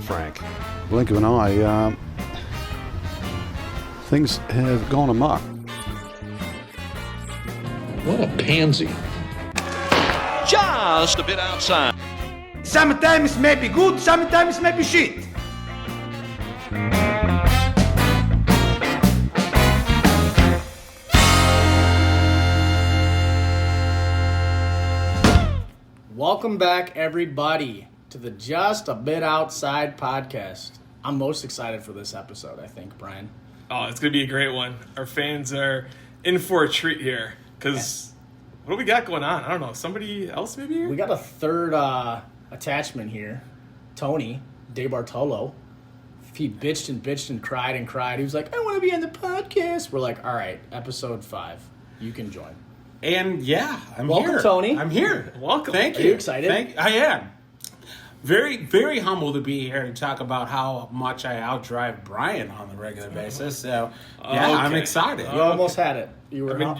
Frank. Blink of an eye, things have gone amok. What a pansy. Just a bit outside. Sometimes it may be good, sometimes it may be shit. Welcome back, everybody, to the Just a Bit Outside podcast. I'm most excited for this episode, I think, Brian. Oh, it's going to be a great one. Our fans are in for a treat here because what do we got going on? I don't know. Somebody else maybe here? We got a third attachment here. Tony DeBartolo. He bitched and cried. He was like, I want to be on the podcast. We're like, all right, episode 5. You can join. And yeah, I'm Welcome, here. Tony. I'm here. Welcome. Thank Are you. you excited? I am. Very, very humble to be here to talk about how much I outdrive Brian on a regular basis. So, yeah, I'm excited. You almost had it. You were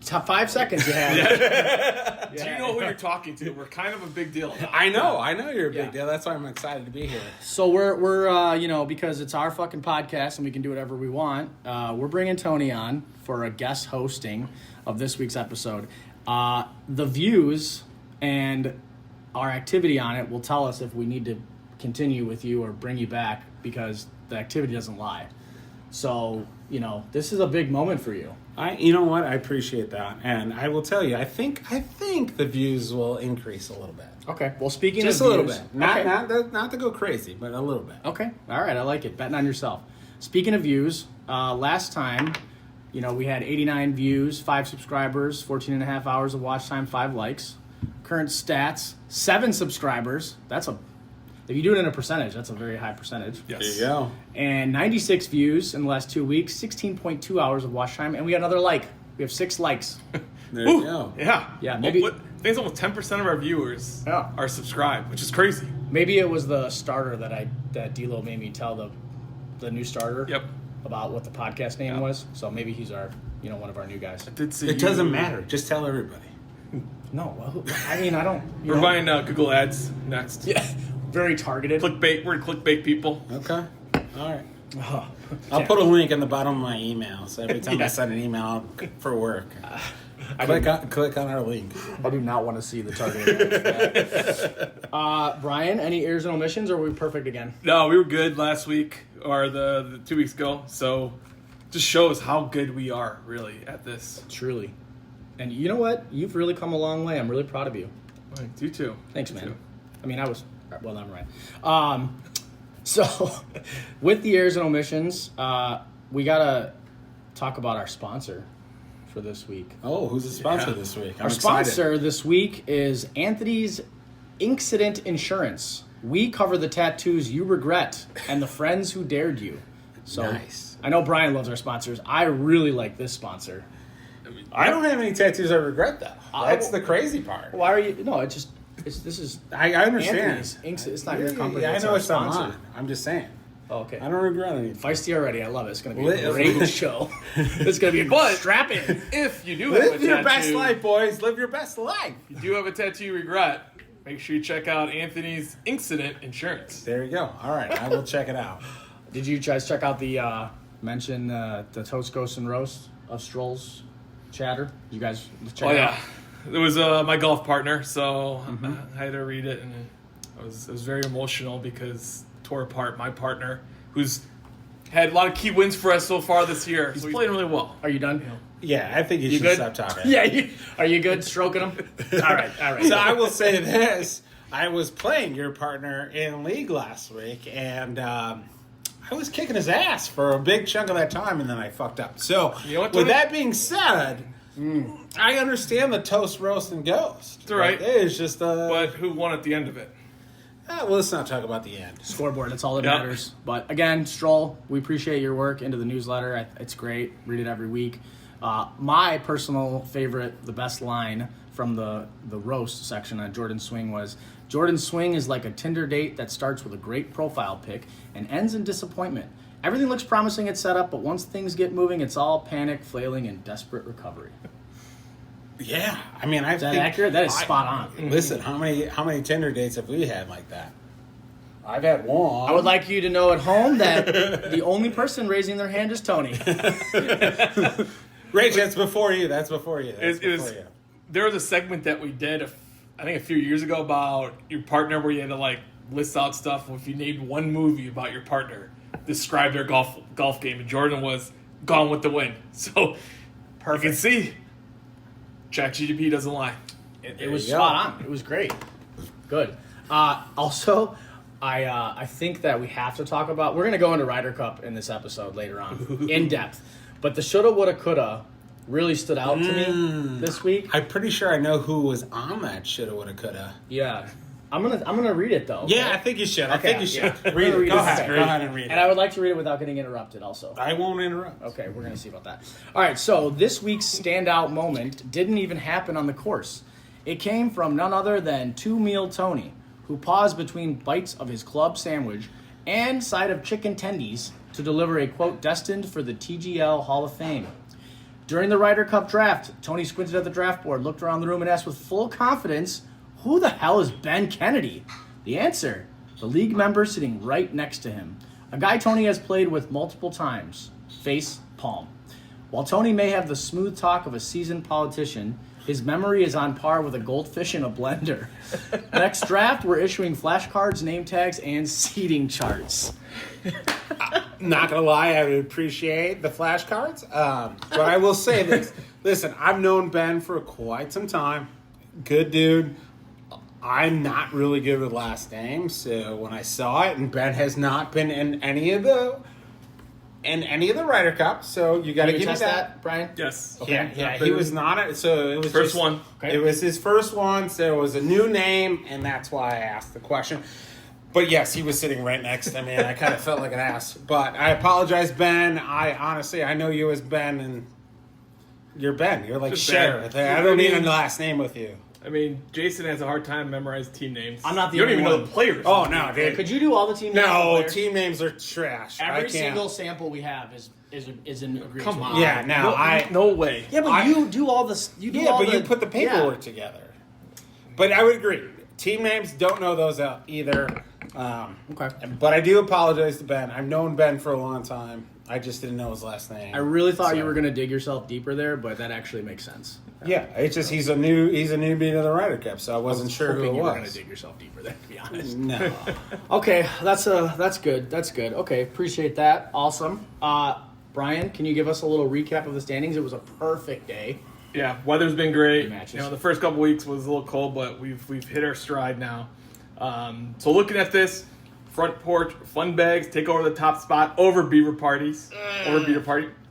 top 5 seconds you had it. Do you know who you're talking to? We're kind of a big deal. I know you're a big Yeah. deal. That's why I'm excited to be here. So we're because it's our fucking podcast and we can do whatever we want. We're bringing Tony on for a guest hosting of this week's episode. The views and our activity on it will tell us if we need to continue with you or bring you back because the activity doesn't lie. So, this is a big moment for you. You know what? I appreciate that. And I will tell you, I think the views will increase a little bit. Okay. Well, speaking Just of a little views, bit. okay. Not to go crazy, but a little bit. Okay. All right. I like it. Betting on yourself. Speaking of views, last time, we had 89 views, 5 subscribers, 14 and a half hours of watch time, 5 likes. Current stats, 7 subscribers. If you do it in a percentage, that's a very high percentage. Yes. There you go. And 96 views in the last 2 weeks, 16.2 hours of watch time, and we got another like. We have 6 likes. There you go. Yeah. Yeah, maybe- I think it's almost 10% of our viewers Yeah. are subscribed, which is crazy. Maybe it was the starter that D-Lo made me tell the new starter Yep. about what the podcast name was. So maybe he's our one of our new guys. I did see It doesn't matter. Just tell everybody. No, well, I mean I don't. We're buying Google Ads next. Yeah, very targeted. Clickbait. We're clickbait people. Okay. All right. Oh, I'll put a link in the bottom of my email. So every time I send an email for work, click on our link. I do not want to see the targeted ads. Brian, any errors and omissions, or are we perfect again? No, we were good last week or the 2 weeks ago. So just shows how good we are really at this. Truly. And you know what? You've really come a long way. I'm really proud of you. You too. Thanks, You man. too. I mean, well, never mind. So, with the errors and omissions, we got to talk about our sponsor for this week. Oh, who's the sponsor this week? I'm Our excited. sponsor this week is Anthony's Incident Insurance. We cover the tattoos you regret and the friends who dared you. So, Nice. I know Brian loves our sponsors. I really like this sponsor. I don't have any tattoos I regret, though. That's the crazy part. Why are you? No, this is I understand. Anthony's Inc. It's not your company. Yeah, I know our it's not sponsor. mine. I'm just saying. Oh, okay. I don't regret anything. Feisty already. I love it. It's going to be Live. a great show. It's going to be a strap-in. If you do have Live a your tattoo, best life, boys. Live your best life. you do have a tattoo you regret, make sure you check out Anthony's Incident Insurance. There you go. All right, I will check it out. Did you guys check out the the Toast, Ghost, and Roast of Strolls chatter? Did you guys check it out? It was my golf partner, so I had to read it, and it was very emotional because it tore apart my partner, who's had a lot of key wins for us so far this year. So he's playing really well. Are you done? Yeah, I think you should good? stop talking. Yeah. Are you good stroking them? All right. So I will say this. I was playing your partner in league last week, and I was kicking his ass for a big chunk of that time, and then I fucked up. So You know what, with Tony? that being said, I understand the toast, roast, and ghost. It's all right. It is just But who won at the end of it? well, let's not talk about the end. Scoreboard. That's all that Yep. matters. But again, Stroll, we appreciate your work into the newsletter. It's great. Read it every week. My personal favorite, the best line from the roast section on Jordan Swing was, Jordan Swing is like a Tinder date that starts with a great profile pic and ends in disappointment. Everything looks promising at setup, but once things get moving, it's all panic, flailing, and desperate recovery. Yeah, I mean, I Is that think accurate? That is spot on. Listen, how many Tinder dates have we had like that? I've had one. I would like you to know at home that the only person raising their hand is Tony. Rach, that's before you. That's before you. There was a segment that we did, I think a few years ago, about your partner, where you had to like list out stuff. If you named one movie about your partner, describe their golf game, and Jordan was Gone with the Wind. So Perfect. you can see, ChatGPT doesn't lie. It was spot on. It was great. Good. Also, I think that we have to talk about. We're going to go into Ryder Cup in this episode later on, in depth. But the shoulda, woulda, coulda really stood out to me this week. I'm pretty sure I know who was on that shoulda, woulda, coulda. Yeah, I'm gonna read it though. Yeah, I think you should. I think you should. Yeah. Read it. Go ahead and read it. And I would like to read it without getting interrupted. Also, I won't interrupt. okay, we're gonna see about that. All right, so this week's standout moment didn't even happen on the course. It came from none other than Two-Meal Tony, who paused between bites of his club sandwich and side of chicken tendies to deliver a quote destined for the TGL Hall of Fame. During the Ryder Cup draft, Tony squinted at the draft board, looked around the room, and asked with full confidence, "Who the hell is Ben Kennedy?" The answer, the league member sitting right next to him. A guy Tony has played with multiple times. Face palm. While Tony may have the smooth talk of a seasoned politician, his memory is on par with a goldfish in a blender. Next draft, we're issuing flashcards, name tags, and seating charts. Not gonna lie, I would appreciate the flashcards. But I will say this: listen, I've known Ben for quite some time. Good dude. I'm not really good with last names, so when I saw it, and Ben has not been in any of the Ryder Cups, so you got to Can you give me test that. Brian? Yes. Yeah, he was not. So it was First just- one. Okay. It was his first one, so it was a new name, and that's why I asked the question. But yes, he was sitting right next to me, and I kind of felt like an ass. But I apologize, Ben. I know you as Ben, and you're Ben. You're like Just Cher. Ben. I don't need a last name with you. I mean, Jason has a hard time memorizing team names. I'm not the You don't only even know one. the players. Oh no, dude. Could you do all the team names? No, of the players? team names are trash. I Every can't. single sample we have is in agreement. Come on. Yeah, no, No way. Yeah, but you do all this. You do all you put the paperwork together. But I would agree. Team names, don't know those out either. Okay. But I do apologize to Ben. I've known Ben for a long time. I just didn't know his last name. I really thought you So- were going to dig yourself deeper there, but that actually makes sense. Yeah, it's just he's a newbie to the Ryder Cup, so I wasn't sure who Hoping it you were going to was. dig yourself deeper there, to be honest. No. Okay, that's good. That's good. Okay, appreciate that. Awesome. Brian, can you give us a little recap of the standings? It was a perfect day. Yeah, weather's been great. Matches. You know, the first couple weeks was a little cold, but we've hit our stride now. So looking at this, front porch, fun bags, take over the top spot over Beaver Party.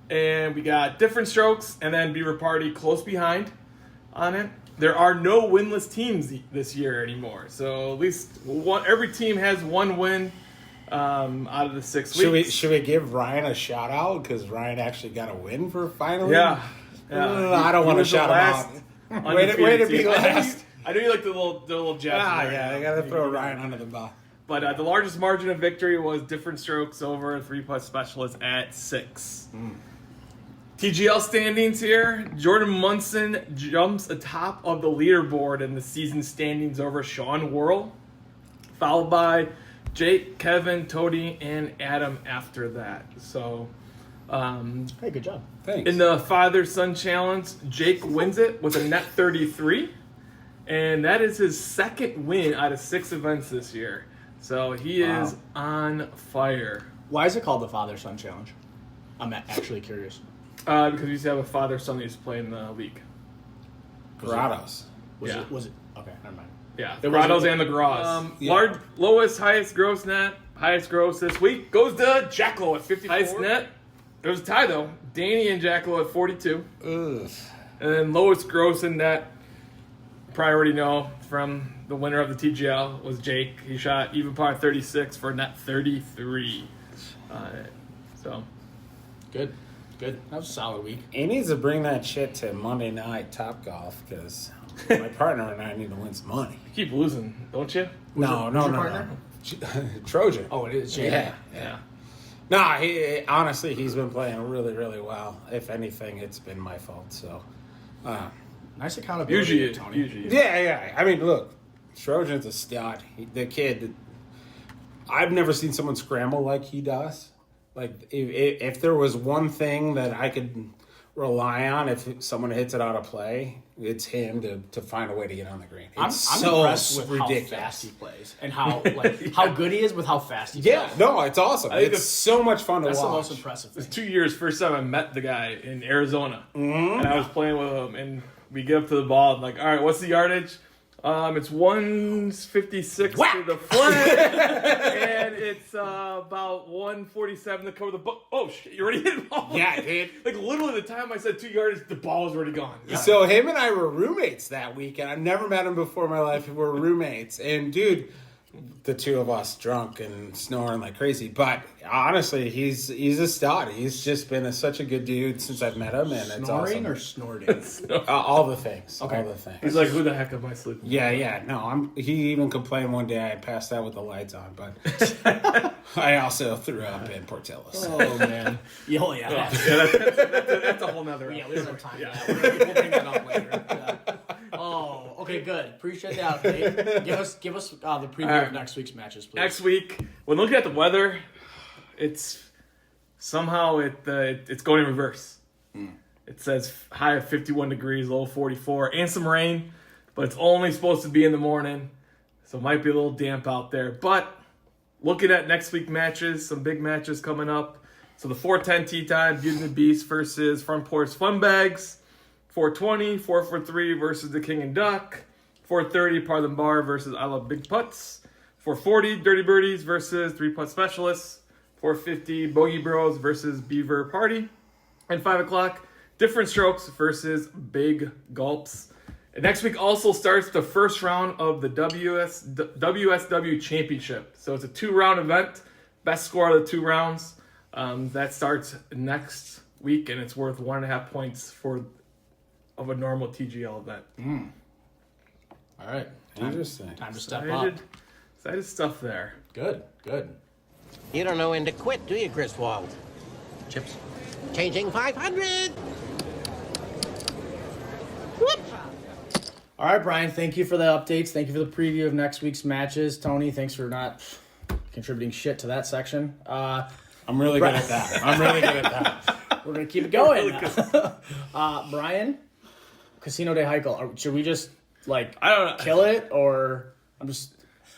And we got different strokes, and then Beaver Party close behind on it. There are no winless teams this year anymore. So at least every team has one win out of the 6 weeks. Should we give Ryan a shout out because Ryan actually got a win for finally? Yeah. I don't want to shout him out. Way to be last. I know you like the little jabs. in there. Yeah, I got to throw Ryan under the bus. But the largest margin of victory was different strokes over a 3-putt specialist at 6. TGL standings here. Jordan Munson jumps atop of the leaderboard in the season standings over Sean Worrell, followed by Jake, Kevin, Tony, and Adam after that. So, Hey, good job. Thanks. in the Father-Son Challenge, Jake wins it with a net 33, and that is his second win out of 6 events this year. So he is on fire. Why is it called the Father-Son Challenge? I'm actually curious. Because we used to have a father-son that used to play in the league. Grottos. Was Yeah. it? Okay, never mind. Yeah, the There Grottos wasn't- and the Gras. Yeah. Lowest, highest gross net, highest gross this week goes to Jackalow at 54. Highest net, there was a tie though. Danny and Jackalow at 42. Ugh. And then lowest gross in net, probably already know from the winner of the TGL was Jake. He shot even par 36 for a net 33. So Good. That was a solid week. He needs to bring that shit to Monday Night Top Golf because my partner and I need to win some money. you keep losing, don't you? No. your partner? Trojan. Oh, it is Jake. Yeah. No, honestly, he's been playing really, really well. If anything, it's been my fault. So, Nice accountability, Usually, Tony. usually. yeah. I mean, look, Trojan's a stud. The kid, I've never seen someone scramble like he does. Like, if there was one thing that I could rely on if someone hits it out of play, it's him to find a way to get on the green. I'm so impressed with ridiculous. how fast he plays and how how good he is with how fast he Yeah, plays. no, it's awesome. think It's so much fun to That's the watch. most impressive It's thing. 2 years, first time I met the guy in Arizona. And I was playing with him, and we get up to the ball, and like, all right, what's the yardage? It's 156 to the flag, and it's about 147 to cover the ball. Oh, shit, you already hit the ball. Yeah, dude. Like, literally, the time I said 2 yards, the ball was already gone. So him and I were roommates that weekend. I've never met him before in my life. We were roommates. And, dude, the two of us drunk and snoring like crazy. But honestly, he's a stud. He's just been such a good dude since I've met him, and it's Snoring awesome. or snorting? All the things. Okay. All the things. He's like, who the heck am I sleeping? Yeah. No, he even complained one day I passed out with the lights on, but I also threw up in Portillo's. Oh, man. Yeah, yeah. That's a whole nother. Yeah, we don't have time for that. We'll bring that up later. Yeah. Oh, okay, good. Appreciate the update. Give us the preview of next week's matches, please. Next week, when looking at the weather, it's somehow it's going in reverse. It says high of 51 degrees, low 44, and some rain, but it's only supposed to be in the morning, so it might be a little damp out there. But looking at next week matches, some big matches coming up. So the 410 tee time, Beauty and the Beast versus Front Porch Fun Bags. 420, 443 versus the King and Duck. 430, Parlin Bar versus I Love Big Putts. 440, Dirty Birdies versus 3-Putt Specialists. 450, Bogey Bros versus Beaver Party. And 5 o'clock, Different Strokes versus Big Gulps. And next week also starts the first round of the WSW Championship. So it's a 2-round event. Best score of the 2 rounds. That starts next week, and it's worth 1.5 points of a normal TGL event. All right. Interesting. Time to step up. Excited stuff there. Good. You don't know when to quit, do you, Griswold? Chips. Changing 500. Whoop. All right, Brian, thank you for the updates. Thank you for the preview of next week's matches. Tony, thanks for not contributing shit to that section. I'm really good at that. We're going to keep it going. Brian, Casino de Heichel. Should we just, I don't know. kill it? Or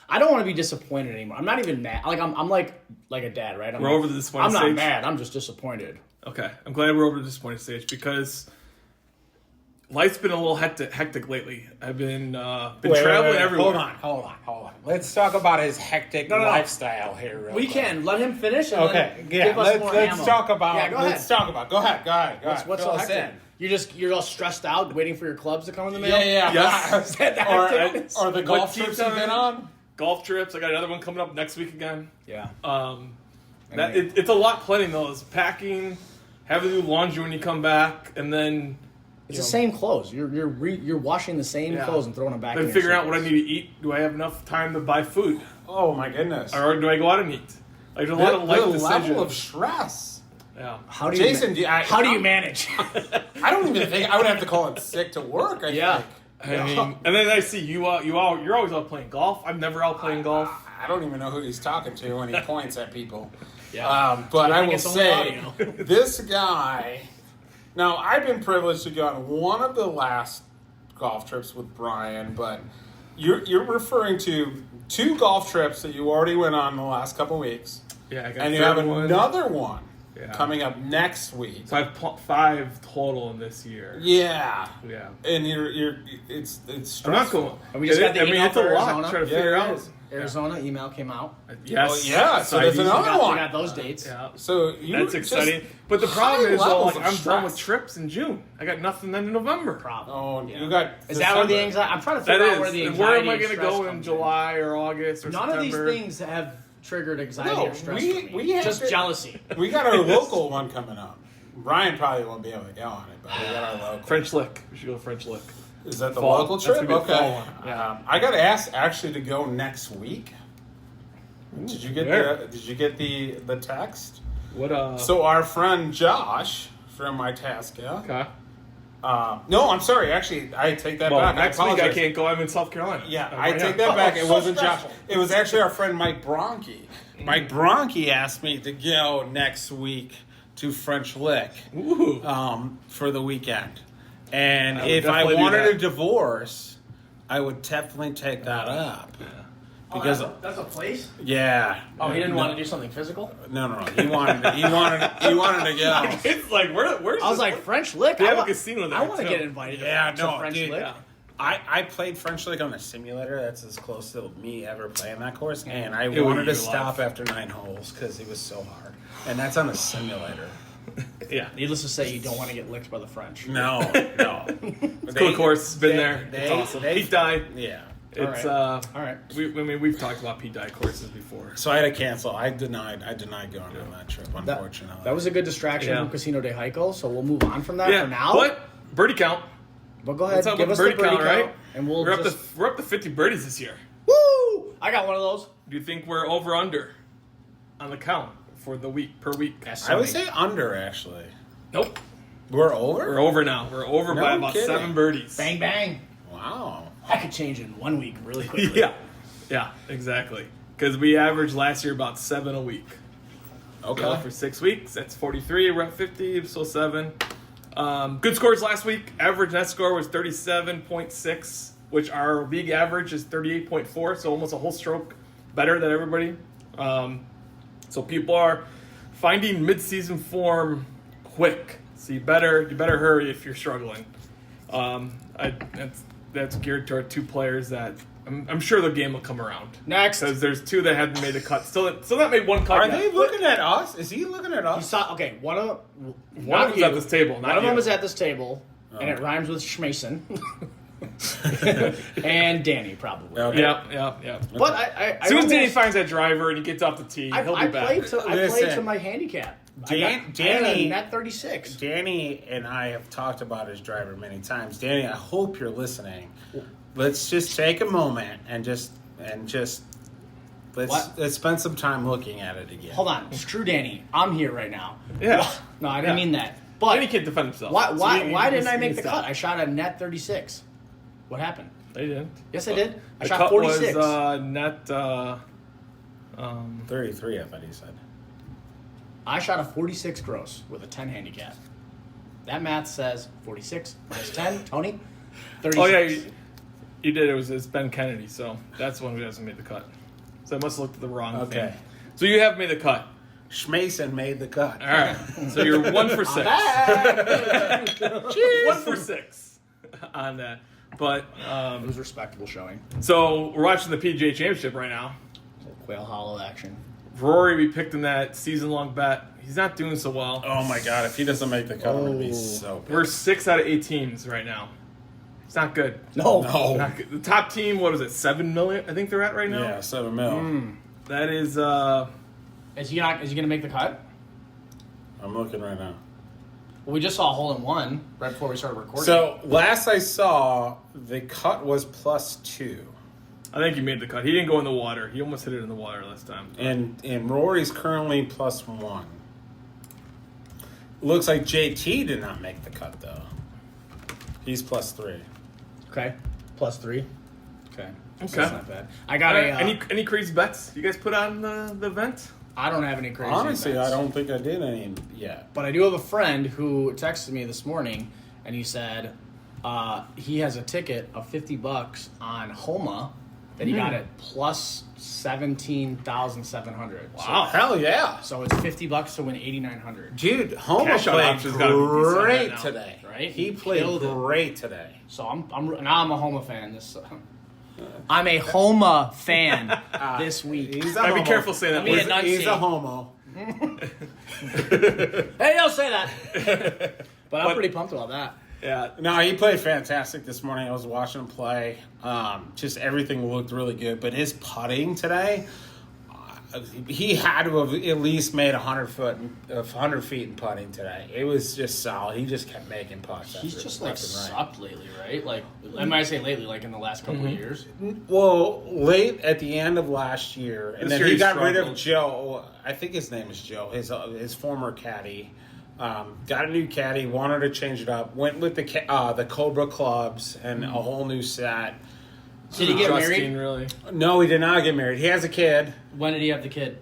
I don't want to be disappointed anymore. I'm not even mad. I'm like a dad, right? We're over the disappointed I'm not stage. mad. I'm just disappointed. Okay, I'm glad we're over the disappointed stage because life's been a little hectic lately. I've been traveling everywhere. Hold on. Let's talk about his hectic lifestyle here. Real quick. Can. Let him finish. And Okay, then yeah. give us more Let's ammo. talk about. Yeah, go ahead. Go ahead. What's Fill so us hectic? in. You're all stressed out, waiting for your clubs to come in the mail. Yeah. Yes. or the golf keeps trips you've been on. Golf trips. I got another one coming up next week again. Yeah. It's a lot planning though. It's packing, having to do laundry when you come back, and then It's the same clothes. You're washing the same clothes and throwing them back. then in figuring your out what I need to eat. Do I have enough time to buy food, Oh my goodness. or do I go out and eat? Like there's a lot of life the decisions. level of stress. Yeah. How do you Jason, how do you manage? I don't even think I would have to call it sick to work. I think. I mean, and then I see you're always out playing golf. I'm never out playing golf. I don't even know who he's talking to when he points at people. Yeah. But I think will it's only say, audio. this guy. Now, I've been privileged to go on one of the last golf trips with Brian, but you're referring to 2 golf trips that you already went on in the last couple weeks. Yeah, I got And you have another one coming up next week. So I have 5 total in this year. Yeah. Yeah. And it's I'm not stressful. cool. And we just got the email it's a for lot Arizona. trying to figure it out. is. Arizona email came out. Yes. Oh, yeah, so there's Exciting. another We one. got those dates. Yeah. So That's exciting. But the problem is, though, levels like, of I'm done with stress. trips in June. I got nothing then in November. Problem. Oh, you got. Is that where the December. anxiety? I'm trying to That figure is. out where the And anxiety where am I and going to stress go in comes July or August or None of September? these things have triggered anxiety No, or stress. we- for me. we have just to- jealousy. We got our local one coming up. Brian probably won't be able to go on it, but we got our local. French Lick. We should go French Lick. Is that the Fall. local That's trip? gonna be the fall Okay. one. Yeah. I got asked actually to go next week. Did you get where? the text? What? So our friend Josh from Itasca. Okay. No, I'm sorry. Actually, I take that Well, back. next I week I apologize. can't go. I'm in South Carolina. Yeah, I'm I right take now. that back. Oh, It so wasn't stressful. Josh. It was actually our friend Mike Bronke. Mike Bronke asked me to go next week to French Lick for the weekend. And if I wanted a divorce, I would definitely take that up. Because that's a place? Yeah. Oh, he didn't want to do something physical? No. He wanted to go. It's like, where's I was like, French Lick? They have a casino there, I want to too. get invited to French dude, Lick. yeah. I played French Lick on the simulator. That's as close to me ever playing that course. And I wanted to stop after 9 holes because it was so hard. And that's on a simulator. Yeah. Needless to say, you don't want to get licked by the French. No. It's a cool course. Been there. It's awesome. Pete Dye. Yeah. It's All right. We've talked about Pete Dye courses before. So I had to cancel. I denied going on that trip, unfortunately. That was a good distraction from Casino de Heikel, so we'll move on from that for now. But birdie count. But go ahead, Let's give us birdie the birdie count, right? And we'll we're up to 50 birdies this year. Woo! I got one of those. Do you think we're over under on the count for the week per week? I would say under, actually. Nope. We're over? We're over now. We're over by about kidding. 7 birdies. Bang bang. Wow. That could change in 1 week really quickly. Yeah, exactly. Because we averaged last year about 7 a week. Okay. So for 6 weeks, that's 43. We're at 50, so 7. Good scores last week. Average net score was 37.6, which our league average is 38.4, so almost a whole stroke better than everybody. So people are finding mid-season form quick. So you better hurry if you're struggling. That's geared toward 2 players that I'm sure the game will come around. Next. Because there's 2 that haven't made a cut. Still not made 1 cut Are yet. they looking at us? Is he looking at You us? saw, okay, one of them's at this table, not One of them you. is at this table, and it rhymes with Schmason. And Danny, probably. Okay. Yep. But I As soon as Danny almost- finds that driver and he gets off the tee, he'll be I back. played to Listen. my handicap. Dan- I had Danny- a net 36. Danny and I have talked about his driver many times. Danny, I hope you're listening. Let's just take a moment and let's spend some time looking at it again. Hold on, screw Danny. I'm here right now. Yeah. No, I didn't mean that. But Danny can't defend himself. why So didn't I you make the stop. cut? I shot a net 36. What happened? They didn't. Yes, I did. I The shot cut 46. was net. 33, I thought he said. I shot a 46 gross with a 10 handicap. That math says 46 minus 10. Tony, 36. Oh yeah, you did. It's Ben Kennedy, so that's one who hasn't made the cut. So I must have looked at the wrong Okay. thing. So you have made the cut. Schmason made the cut. All right. So you're 1 for 6. 1 for 6 on that. But It was a respectable showing. so we're watching the PGA Championship right now. Quail Hollow action. Rory, we picked him that season-long bet. He's not doing so well. Oh my God! If he doesn't make the cut, I'm gonna be so pissed. We're 6 out of 8 teams right now. It's not good. No. Not good. The top team, what is it, 7 million? I think they're at right now. Yeah, 7 mil. That is. Is he gonna make the cut? I'm looking right now. Well, we just saw a hole in one right before we started recording. So last I saw, the cut was +2, I think he made the cut. He didn't go in the water. He almost hit it in the water last time. and Rory's currently +1. Looks like JT did not make the cut though. He's +3. okay, +3. Okay. So Okay. that's not bad. I got a. Any crazy bets you guys put on the event? I don't have any crazy. Honestly, bets. I don't think I did any yet. But I do have a friend who texted me this morning, and he said he has a ticket of $50 on Homa that he got at +17,700. Wow. Hell yeah, So it's $50 to win 8,900. dude! Homa Cash out played option's gotta be decent right great now. today. Right? He played Killed it. great today. So now I'm a Homa fan. I'm a Homa fan this week. He's a Gotta be homo. careful saying that. Let me word. enunciate. He's a homo. Hey, don't say that. But I'm pretty pumped about that. Yeah. No, he played fantastic this morning. I was watching him play. Just everything looked really good. But his putting today, he had to have at least made 100 feet in putting today. It was just solid. He just kept making putts. He's after just like left and right. sucked lately, right? Like, I might say lately, like in the last couple of years. Well, late at the end of last year, and This then year he he got rid of struggled. Joe. I think his name is Joe. His former caddy. Got a new caddy. Wanted to change it up. Went with the Cobra clubs and a whole new set. Did he get Justin, married? really. No, he did not get married. He has a kid. When did he have the kid?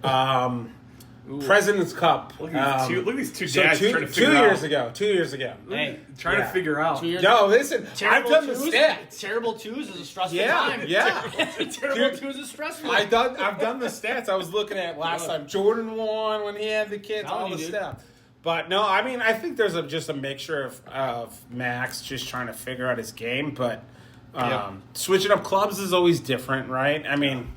President's Cup. Look at these two So dads two trying to figure out. 2 years ago. Hey, Trying to figure out. 2 years. Yo, listen, I've Terrible done the twos? stats. Terrible twos is a stressful Yeah, time. yeah. Terrible twos is stressful. I've done the stats. I was looking at last time. Jordan won when he had the kids, Telling all you, the dude. stuff. But no, I mean, I think there's just a mixture of Max just trying to figure out his game. But switching up clubs is always different, right? I mean,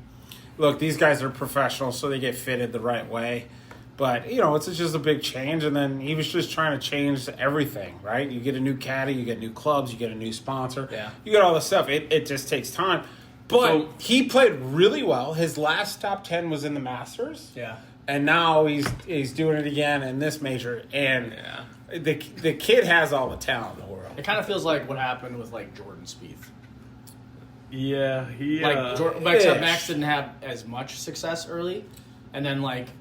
look, these guys are professionals, so they get fitted the right way. But, it's just a big change. And then he was just trying to change everything, right? You get a new caddy, you get new clubs, you get a new sponsor. Yeah. You get all this stuff. It just takes time. But he played really well. His last top 10 was in the Masters. Yeah. And now he's doing it again in this major. And the kid has all the talent in the world. It kind of feels like what happened with Jordan Spieth. Yeah, he. Except Max didn't have as much success early, and then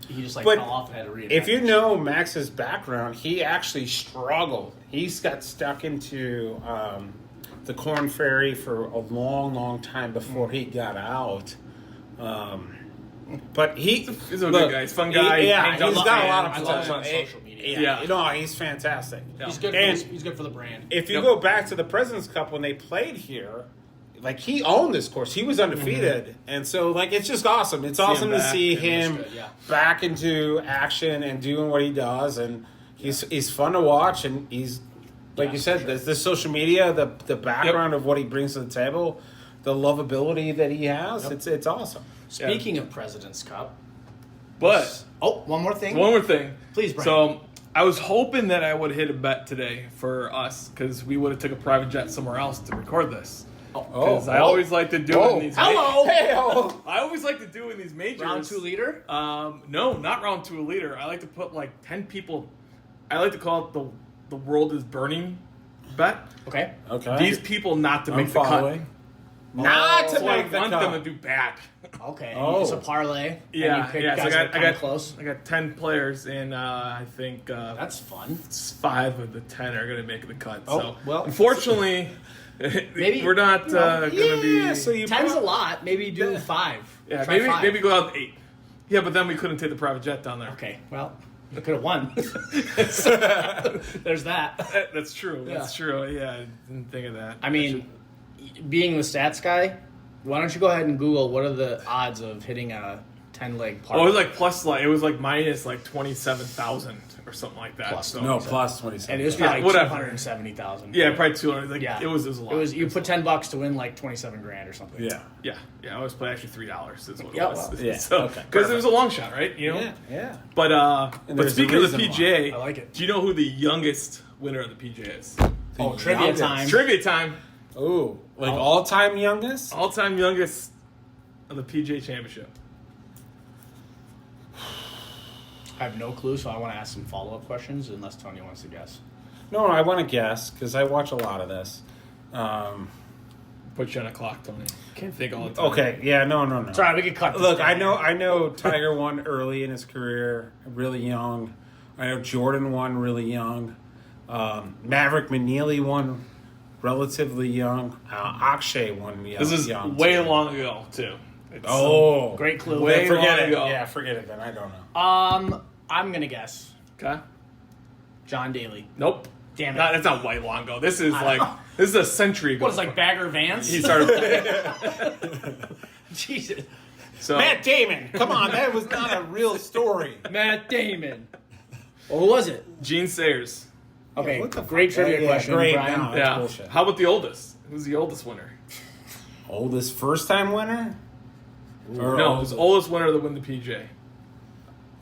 he just But fell off and had to reinvent. if you know Max's background, he actually struggled. He's got stuck into the Corn Ferry for a long, long time before he got out. But he's a good guy. He's a fun guy. He's I love got a him. lot of I love him potential. on social media. Yeah. No, he's fantastic. he's good. And He's good for the brand. if you go back to the President's Cup when they played here, he owned this course. He was undefeated. And so, it's just awesome. It's awesome to see him good, yeah. back into action and doing what he does. And he's fun to watch. And he's, you said, the social media, the background of what he brings to the table, the lovability that he has, it's awesome. Speaking of President's Cup, But one more thing. one more thing, Please, Brian. So I was hoping that I would hit a bet today for us because we would have took a private jet somewhere else to record this. Because I always like to do it in these. Hello. I always like to do in these majors. Round 2 leader. No, not round 2 leader. I like to put 10 people. I like to call it the world is burning bet. Okay. These people not to I'm make the cut. following. Not to So I make the want cut. them to do bad. Okay. Oh. It's a parlay. Yeah, And you pick yeah. So guys that I come got close. I got 10 players, and I think That's fun. 5 of the 10 are going to make the cut. Oh, so well. unfortunately, Maybe- we're not going to be. So you 10's a lot. Maybe do 5. Yeah, Try maybe 5. maybe go out 8. Yeah, but then we couldn't take the private jet down there. Okay. Well, you could have won. There's that. That's true. That's true. Yeah, I didn't think of that. I mean, being the stats guy, why don't you go ahead and Google what are the odds of hitting a 10-leg parlay? it was plus it was minus 27,000 or something like that. Plus, so. No, plus 27. and it was Yeah, probably whatever. 270,000. Yeah, probably 200. Yeah. It was a lot. It was you put $10 to win $27,000 or something. Yeah. Yeah. I always play actually $3 is what it Yeah, was. well, yeah, So, okay. because it was a long shot, right? Yeah. But there's a speaking of the reason PGA, why. I like it. do you know who the youngest winner of the PGA is? Oh, trivia youngest. time. Trivia time. Ooh, all-time youngest? All-time youngest of the PGA Championship. I have no clue, so I want to ask some follow-up questions unless Tony wants to guess. No, I want to guess because I watch a lot of this. Put you on a clock, Tony. Can't think all the time. Okay, yeah, no. It's all right, we can cut this Look, down. I know Tiger won early in his career, really young. I know Jordan won really young. Maverick McNeely won relatively young. Akshay won young. This is young way too. long ago, too. It's Oh, Great clue. Way forget long it. ago. Yeah, forget it. Then I don't know. I'm going to guess Okay. John Daly. Nope. Damn it. That's not way long ago. This is I know. this is a century ago. What, it's Bagger Vance? He started. Jesus. So Matt Damon, come on, that was not a real story. Matt Damon. Well, who was it? Gene Sayers. Okay, What the great fuck? trivia Yeah, question, great. Brian. No, that's Yeah. bullshit. How about the oldest? Who's the oldest winner? Oldest first-time winner? Or No, who's the oldest winner that win the PGA?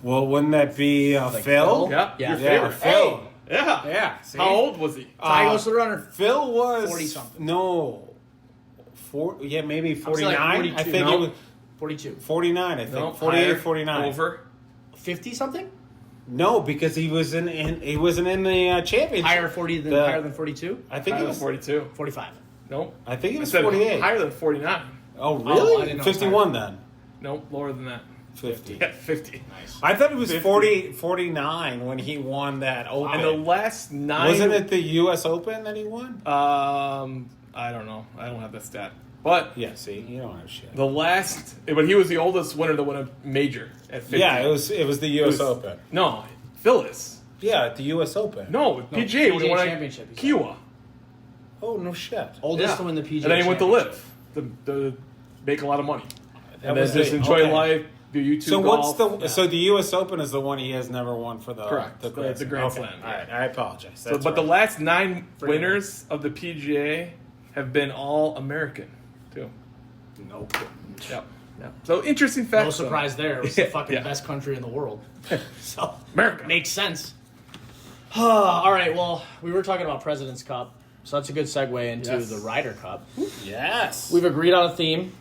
Well, wouldn't that be Phil? Phil? Yeah. Yeah. Your Yeah, favorite. Phil. Yeah. Yeah. See? How old was he? Ty goes to the runner. Phil was 40-something. No, maybe say 49. like I 42. think No. it was 42. 49. I think No, 48, higher. 49. Over. 50-something? No, because he wasn't in the championship. Higher 40 than The- higher than 42? I think Higher it than was. 42. 45. Nope. I think it I was said 48. higher than 49. Oh, I really? didn't know it was 51 then. Nope. Lower than that. 50. Yeah, 50. Nice. I thought it was 50. 49 when he won that Open. And the last 9. Wasn't it the U.S. Open that he won? I don't know. I don't have that stat. But Yeah, see, you don't have shit. but he was the oldest winner to win a major at 50. Yeah, it was the U.S. Open. No, Phyllis. Yeah, at the U.S. Open. No, PGA. when he PGA won Championship, he said. Kiowa. Oh, no shit. Oldest Yeah. to win the PGA And then he went to Championship. live to make a lot of money. That And then was just it. enjoy Okay. life, do YouTube So golf. so the U.S. Open is the one he has never won for the Correct. the The Grand Slam, All yeah. right, I apologize. So, That's but the right. last 9 winners of the PGA have been all American, too. Nope. Yep. So interesting fact. No surprise there. It was the fucking best country in the world. So America. makes sense. All right. Well, we were talking about President's Cup, so that's a good segue into Yes. the Ryder Cup. Yes. We've agreed on a theme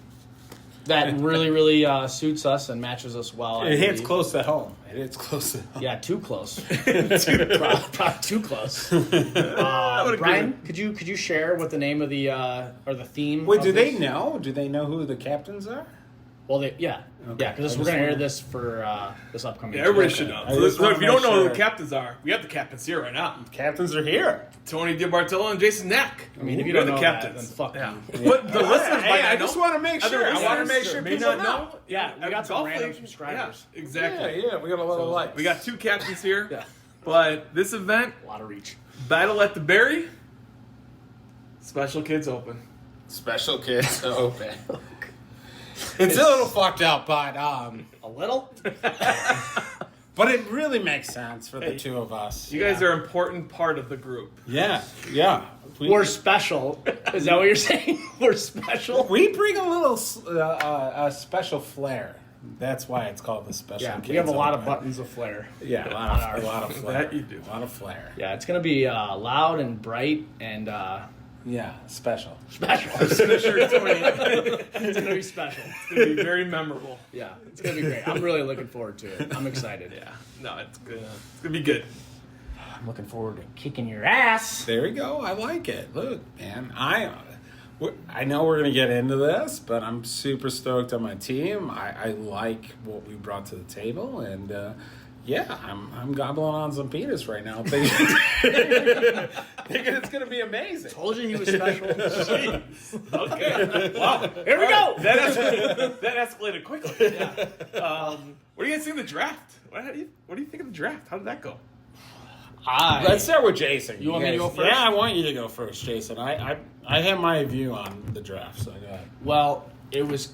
that really, really suits us and matches us well. I It hits believe. close to home. It hits close to home. Yeah, too close. Probably too close. Brian, could you share what the name of the or the theme? Wait, of do they this- know? Do they know who the captains are? Well, Okay. because I we're just gonna air wanna- this for this upcoming. Yeah, everybody show. should know. I So, just so wanna if you don't make know who sure. the captains are, we have the captains here right now. Captains are here. Tony DiBartolo and Jason Knack. I mean, if you They're don't the know that, captains. then fuck yeah. you. But the listeners Hey, might I not just know. want to make Other sure. I want to listeners make sure may people not know. Yeah, we got some Golf random league. subscribers. Yeah, exactly. Yeah, we got a lot of likes. We got 2 captains here. Yeah. But this event, A lot of reach. Battle at the Berry, Special Kids Open. Special Kids Open. It's a little fucked up, but A little. but it really makes sense for the two of us. You guys are an important part of the group. Yeah. We're special. Is that what you're saying? We're special. We bring a little a special flair. That's why it's called the Special Yeah, Kids we have a lot of Open. buttons of flair. Yeah, a lot of flair. That you do. A lot of flair. Yeah, it's gonna be loud and bright and Yeah, special. special. It's gonna It's gonna be special. be very memorable. Yeah, it's gonna be great. I'm really looking forward to it. I'm excited. Yeah. No, it's gonna be good. I'm looking forward to kicking your ass. There we go. I like it. Look, man, I know we're gonna get into this, but I'm super stoked on my team. I like what we brought to the table, and yeah, I'm gobbling on some penis right now, thinking it's gonna be amazing. Told you he was special. Okay. Wow. Here we go. That escalated quickly. Yeah. What do you guys think of the draft? What do you think of the draft? How did that go? Let's start with Jason. You want me to go first? Yeah, I want you to go first, Jason. I have my view on the draft, so go ahead. Well, it was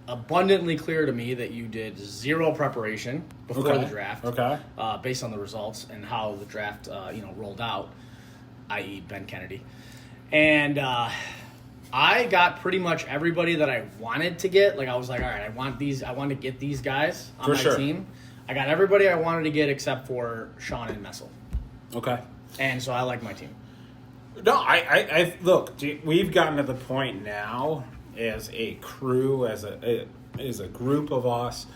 abundantly clear to me that you did zero preparation before Okay. the draft. Okay. Based on the results and how the draft, rolled out, i.e. Ben Kennedy. And I got pretty much everybody that I wanted to get. Like, I was like, all right, I want to get these guys on For my sure. team. I got everybody I wanted to get except for Sean and Messel. Okay. And so I like my team. No, I look. We've gotten to the point now as a crew, as a group of us,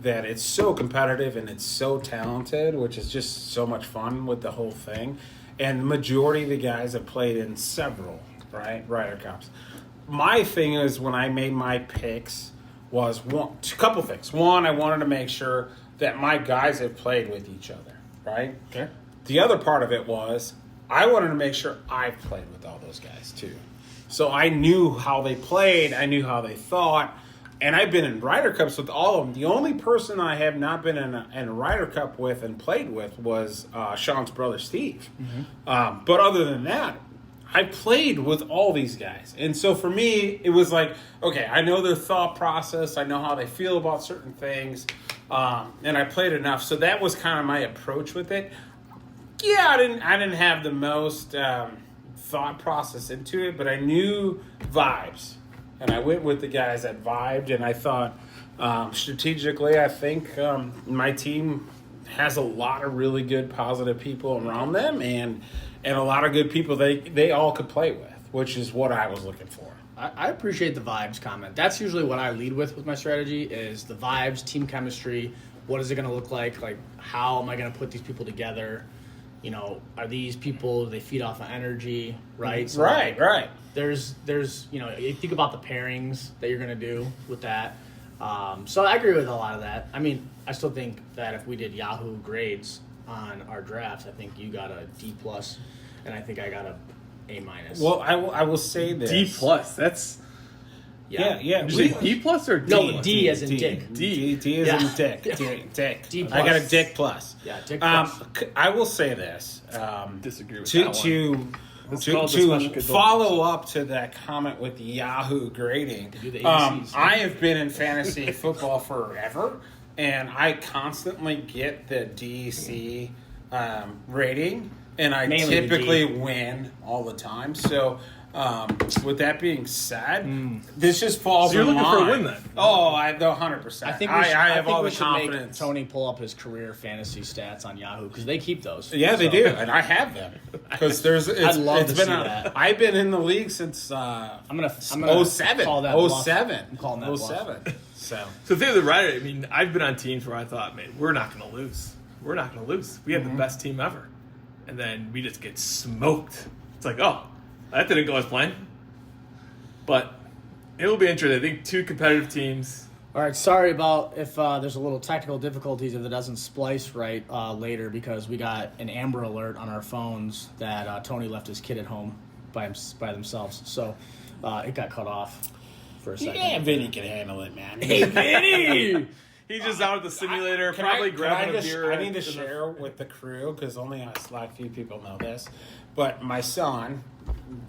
that it's so competitive and it's so talented, which is just so much fun with the whole thing. And the majority of the guys have played in several Ryder Cups. My thing is, when I made my picks, was a couple things. One, I wanted to make sure that my guys have played with each other, right? Okay. The other part of it was I wanted to make sure I've played with all those guys too. So I knew how they played, I knew how they thought, and I've been in Ryder Cups with all of them. The only person I have not been in a Ryder Cup with and played with was Sean's brother Steve. Mm-hmm. But other than that, I played with all these guys. And so for me, it was like, okay, I know their thought process, I know how they feel about certain things, and I played enough. So that was kind of my approach with it. Yeah, I didn't have the most thought process into it, but I knew vibes, and I went with the guys that vibed. And I thought strategically, I think my team has a lot of really good, positive people around them, and a lot of good people they all could play with, which is what I was looking for. I appreciate the vibes comment. That's usually what I lead with my strategy is the vibes, team chemistry. What is it going to look like? Like, how am I going to put these people together? You know, are these people, they feed off of energy, right? So Right. There's you think about the pairings that you're going to do with that. So I agree with a lot of that. I mean, I still think that if we did Yahoo grades on our drafts, I think you got a D+, and I think I got a A minus. Well, I will say this. D plus. That's Yeah. did you say B plus or D? No, D as in dick. D is Yeah. in dick. Dick. D I got a plus. dick plus. Yeah, dick plus. I will say this. Disagree with to that to one. Let's call it the special to kid follow up to that comment with the Yahoo grading. Do the ABCs. I have been in fantasy football forever, and I constantly get the DC rating, and I Mainly the typically D. win all the time. So. With that being said, this just falls So you're in looking for a line. win then? Oh, I 100%. I think I have all we the should confidence. make Tony pull up his career fantasy stats on Yahoo because they keep those. Yeah, they So, do, and I have them because there's. It's, I'd love it's to been see a- that. I've been in the league since I'm gonna 07. call that bluff. 07. I'm calling that bluff. 07. So So the thing with the Ryder, I mean, I've been on teams where I thought, man, we're not going to lose. We're not going to lose. We have the best team ever, and then we just get smoked. It's like, oh, that didn't go as planned. But it will be interesting. I think two competitive teams. All right, sorry about if there's a little technical difficulties if it doesn't splice right later because we got an Amber Alert on our phones that Tony left his kid at home by themselves. So it got cut off for a second. yeah, Vinny can handle it, man. Hey, Vinny! He's just out at the simulator, Can probably can grabbing a just- beer. I need to in the- share with the crew because only a select few people know this. But my son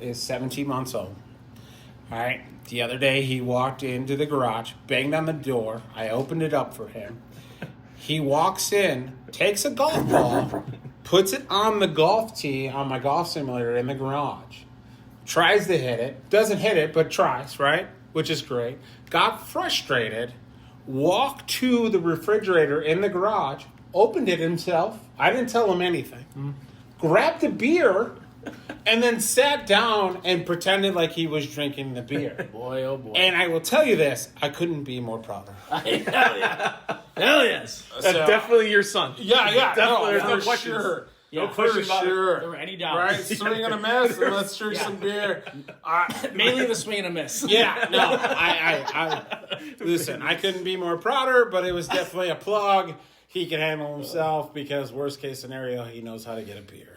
is 17 months old. All right. The other day he walked into the garage, banged on the door. I opened it up for him. He walks in, takes a golf ball, puts it on the golf tee on my golf simulator in the garage. Tries to hit it. Doesn't hit it, but tries, right? Which is great. Got frustrated. Walked to the refrigerator in the garage. Opened it himself. I didn't tell him anything. Grabbed a beer. And then sat down and pretended like he was drinking the beer. Boy, oh boy. And I will tell you this, I couldn't be more proud of him. Hell yeah. Hell yes. That's definitely your son. Yeah, Definitely, there's no for question. sure. Yeah, No question For about it. sure. There were any doubts. Right? Swing and a miss, and let's drink some beer. Mainly the swing and a miss. Yeah, no, I listen, I couldn't be more prouder, but it was definitely a plug. He can handle himself because worst case scenario, he knows how to get a beer.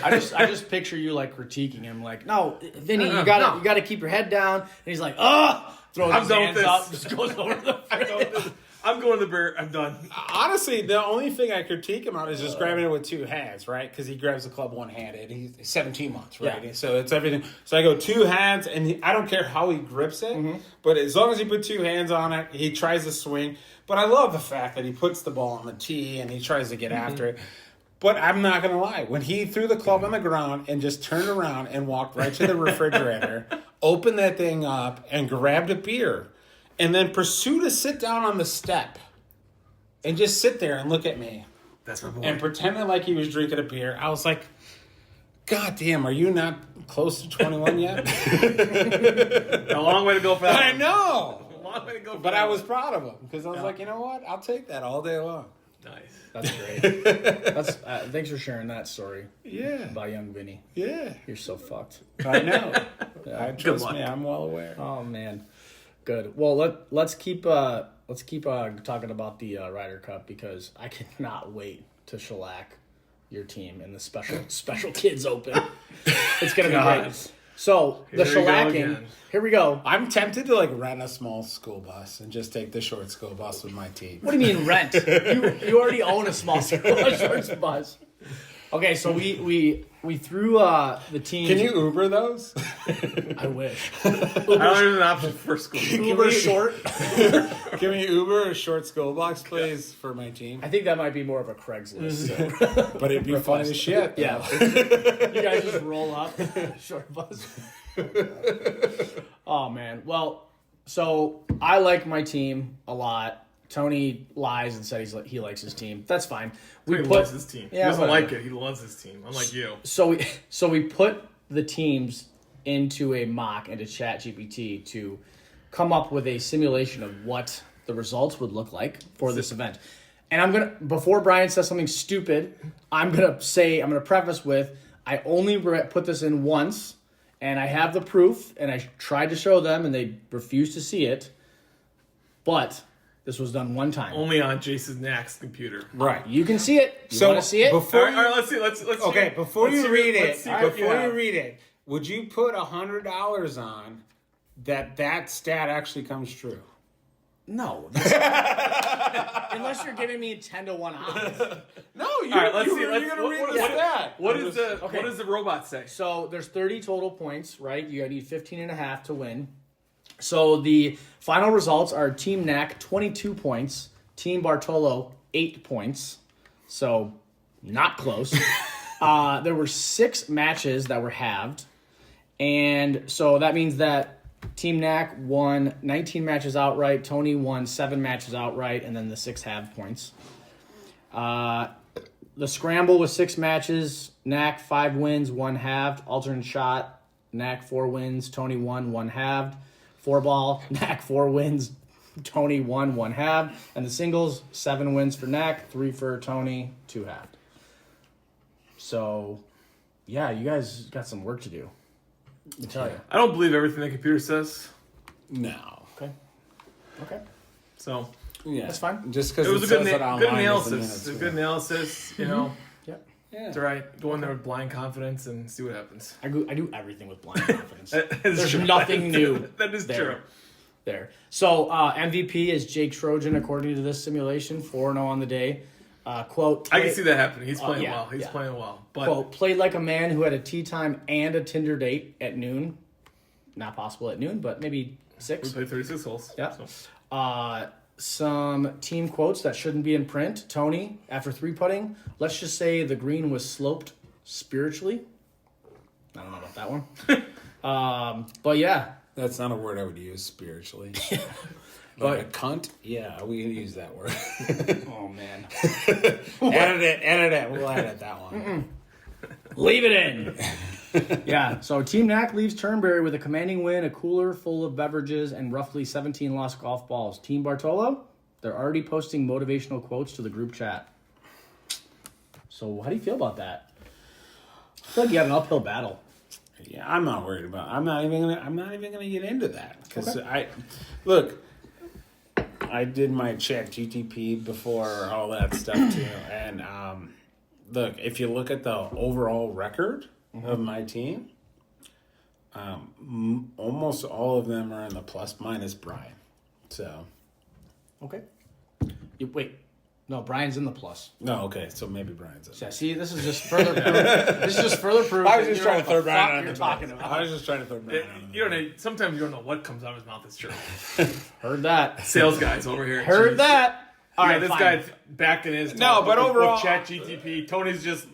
I just picture you like critiquing him, like, no, Vinny, you gotta keep your head down. And he's like, throws I'm his done hands with up, this. just goes over the fence. I'm going to the beer. I'm done. Honestly, the only thing I critique him on is just grabbing it with two hands, right? Because he grabs the club one-handed. He's 17 months, right? Yeah. So it's everything. So I go two hands, and I don't care how he grips it, but as long as he put two hands on it, he tries to swing. But I love the fact that he puts the ball on the tee, and he tries to get after it. But I'm not going to lie. When he threw the club on the ground and just turned around and walked right to the refrigerator, opened that thing up, and grabbed a beer, and then pursued to sit down on the step and just sit there and look at me That's my boy. and pretended like he was drinking a beer. I was like, God damn, are you not close to 21 yet? A long way to go for that. I know. A long way to go for But that I was one. proud of him because I was like, you know what? I'll take that all day long. Nice. That's great. That's thanks for sharing that story Yeah. about young Vinny. Yeah. You're so fucked. I know. Trust luck. me, I'm well aware. Oh man, good. Well, let's keep talking about the Ryder Cup because I cannot wait to shellac your team in the special kids open. It's gonna be God. great. So the Here we go shellacking. again. Here we go. I'm tempted to rent a small school bus and just take the short school bus with my team. What do you mean rent? You already own a small short bus. Okay, so we threw the team. Can you Uber those? I wish. I don't have an option for school. Uber short. Can we Uber a short school box, please, for my team? I think that might be more of a Craigslist. So. But it'd be fun as shit. Yeah. You guys just roll up. Short bus. Oh, man. Well, so I like my team a lot. Tony lies and said he likes his team. That's fine. He loves his team. Yeah, he doesn't whatever. like it. He loves his team. Unlike you. So we put the teams into a mock into ChatGPT to come up with a simulation of what the results would look like for this event. And before Brian says something stupid, I'm gonna preface with I only put this in once, and I have the proof, and I tried to show them, and they refused to see it. But this was done one time. Only on Jason Knack's computer. Right. You can see it. You want to see it? Before All right, let's see. Let's Okay, see. before Let's you see read what- it, let's see what you have. would you put $100 on that stat actually comes true? No. Unless you're giving me 10-1 odds. No, All right, let's see. you're going to read the stat. What does the robot say? So there's 30 total points, right? You need 15.5 to win. So the final results are Team Knack 22 points, Team Bartolo 8 points. So not close. There were 6 matches that were halved. And so that means that Team Knack won 19 matches outright. Tony won 7 matches outright, and then the 6 halved points. The scramble was 6 matches. Knack 5 wins, 1 halved. Alternate shot. Knack 4 wins. Tony 1 halved. 4-ball. Knack 4 wins. Tony 1 halved. And the singles 7 wins for Knack, 3 for Tony, 2 halved. So, yeah, you guys got some work to do. I tell you. I don't believe everything the computer says. No. Okay. So Yeah. That's fine. Just because it was a good, good analysis. A good analysis, you know. Yep. Yeah. It's all right. Go in there with blind confidence and see what happens. I do everything with blind confidence. That is There's true. nothing new. That is true. There. So MVP is Jake Trojan, according to this simulation, 4-0 on the day. Quote. I can see that happening. He's playing yeah, well. He's yeah. playing well. But Quote, played like a man who had a tea time and a Tinder date at noon. Not possible at noon, but maybe 6. we played 36 holes. Yeah. So. Some team quotes that shouldn't be in print. Tony, after 3-putting, let's just say the green was sloped spiritually. I don't know about that one. But yeah. That's not a word I would use spiritually. But a cunt? Yeah, we can use that word. oh man. Edit it. We'll edit that one. Leave it in. Yeah, so Team Knack leaves Turnberry with a commanding win, a cooler full of beverages, and roughly 17 lost golf balls. Team Bartolo, they're already posting motivational quotes to the group chat. So how do you feel about that? I feel like you had an uphill battle. Yeah, I'm not worried about. I'm not even gonna get into that because Okay. I did my chat GTP before all that stuff too, and look, if you look at the overall record of my team, almost all of them are in the plus minus Brian. So, Okay. Wait. No, Brian's in the plus. no, okay, so maybe Brian's in. Yeah, see, this is just further proof. This is just further proof. I was that just you trying know to throw what the Brian fuck on you're the talking bus. about. I was just trying to throw Brian on the You don't know, sometimes you don't know what comes out of his mouth is true. Heard that. Sales guys over here. Heard Jeez. that. All Yeah, right, this fine. guy's back in his No, but overall- Chat GTP. Tony's just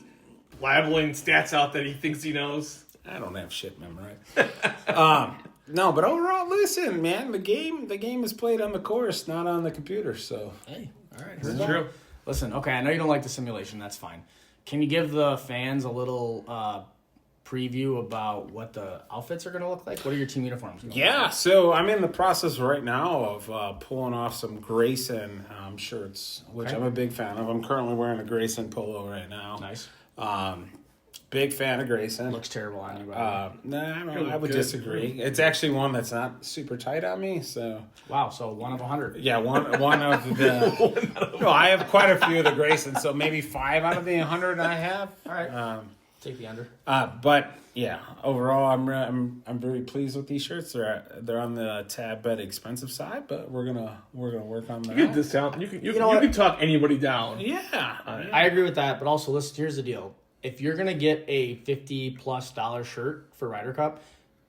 labeling stats out that he thinks he knows. I don't have shit memorized. No, but overall, listen, man, the game is played on the course, not on the computer. So Hey, all right. It's true. Listen, okay, I know you don't like the simulation. That's fine. Can you give the fans a little preview about what the outfits are going to look like? What are your team uniforms going to look yeah, so I'm in the process right now of pulling off some Grayson shirts, which Okay. I'm a big fan of. I'm currently wearing a Grayson polo right now. like? Nice. Big fan of Grayson. Looks terrible on you, by the way. I would Good. disagree. It's actually one that's not super tight on me, so. Wow, so 1 of 100. Yeah, one of the. No, I have quite a few of the Graysons, so maybe 5 out of the 100 I have. All right. Take the under. But yeah, overall, I'm very pleased with these shirts. They're on the tad bit expensive side, but we're gonna work on that. You can discount. You know what? can talk anybody down. Yeah, I agree with that, but also listen, here's the deal. If you're going to get a $50+ shirt for Ryder Cup,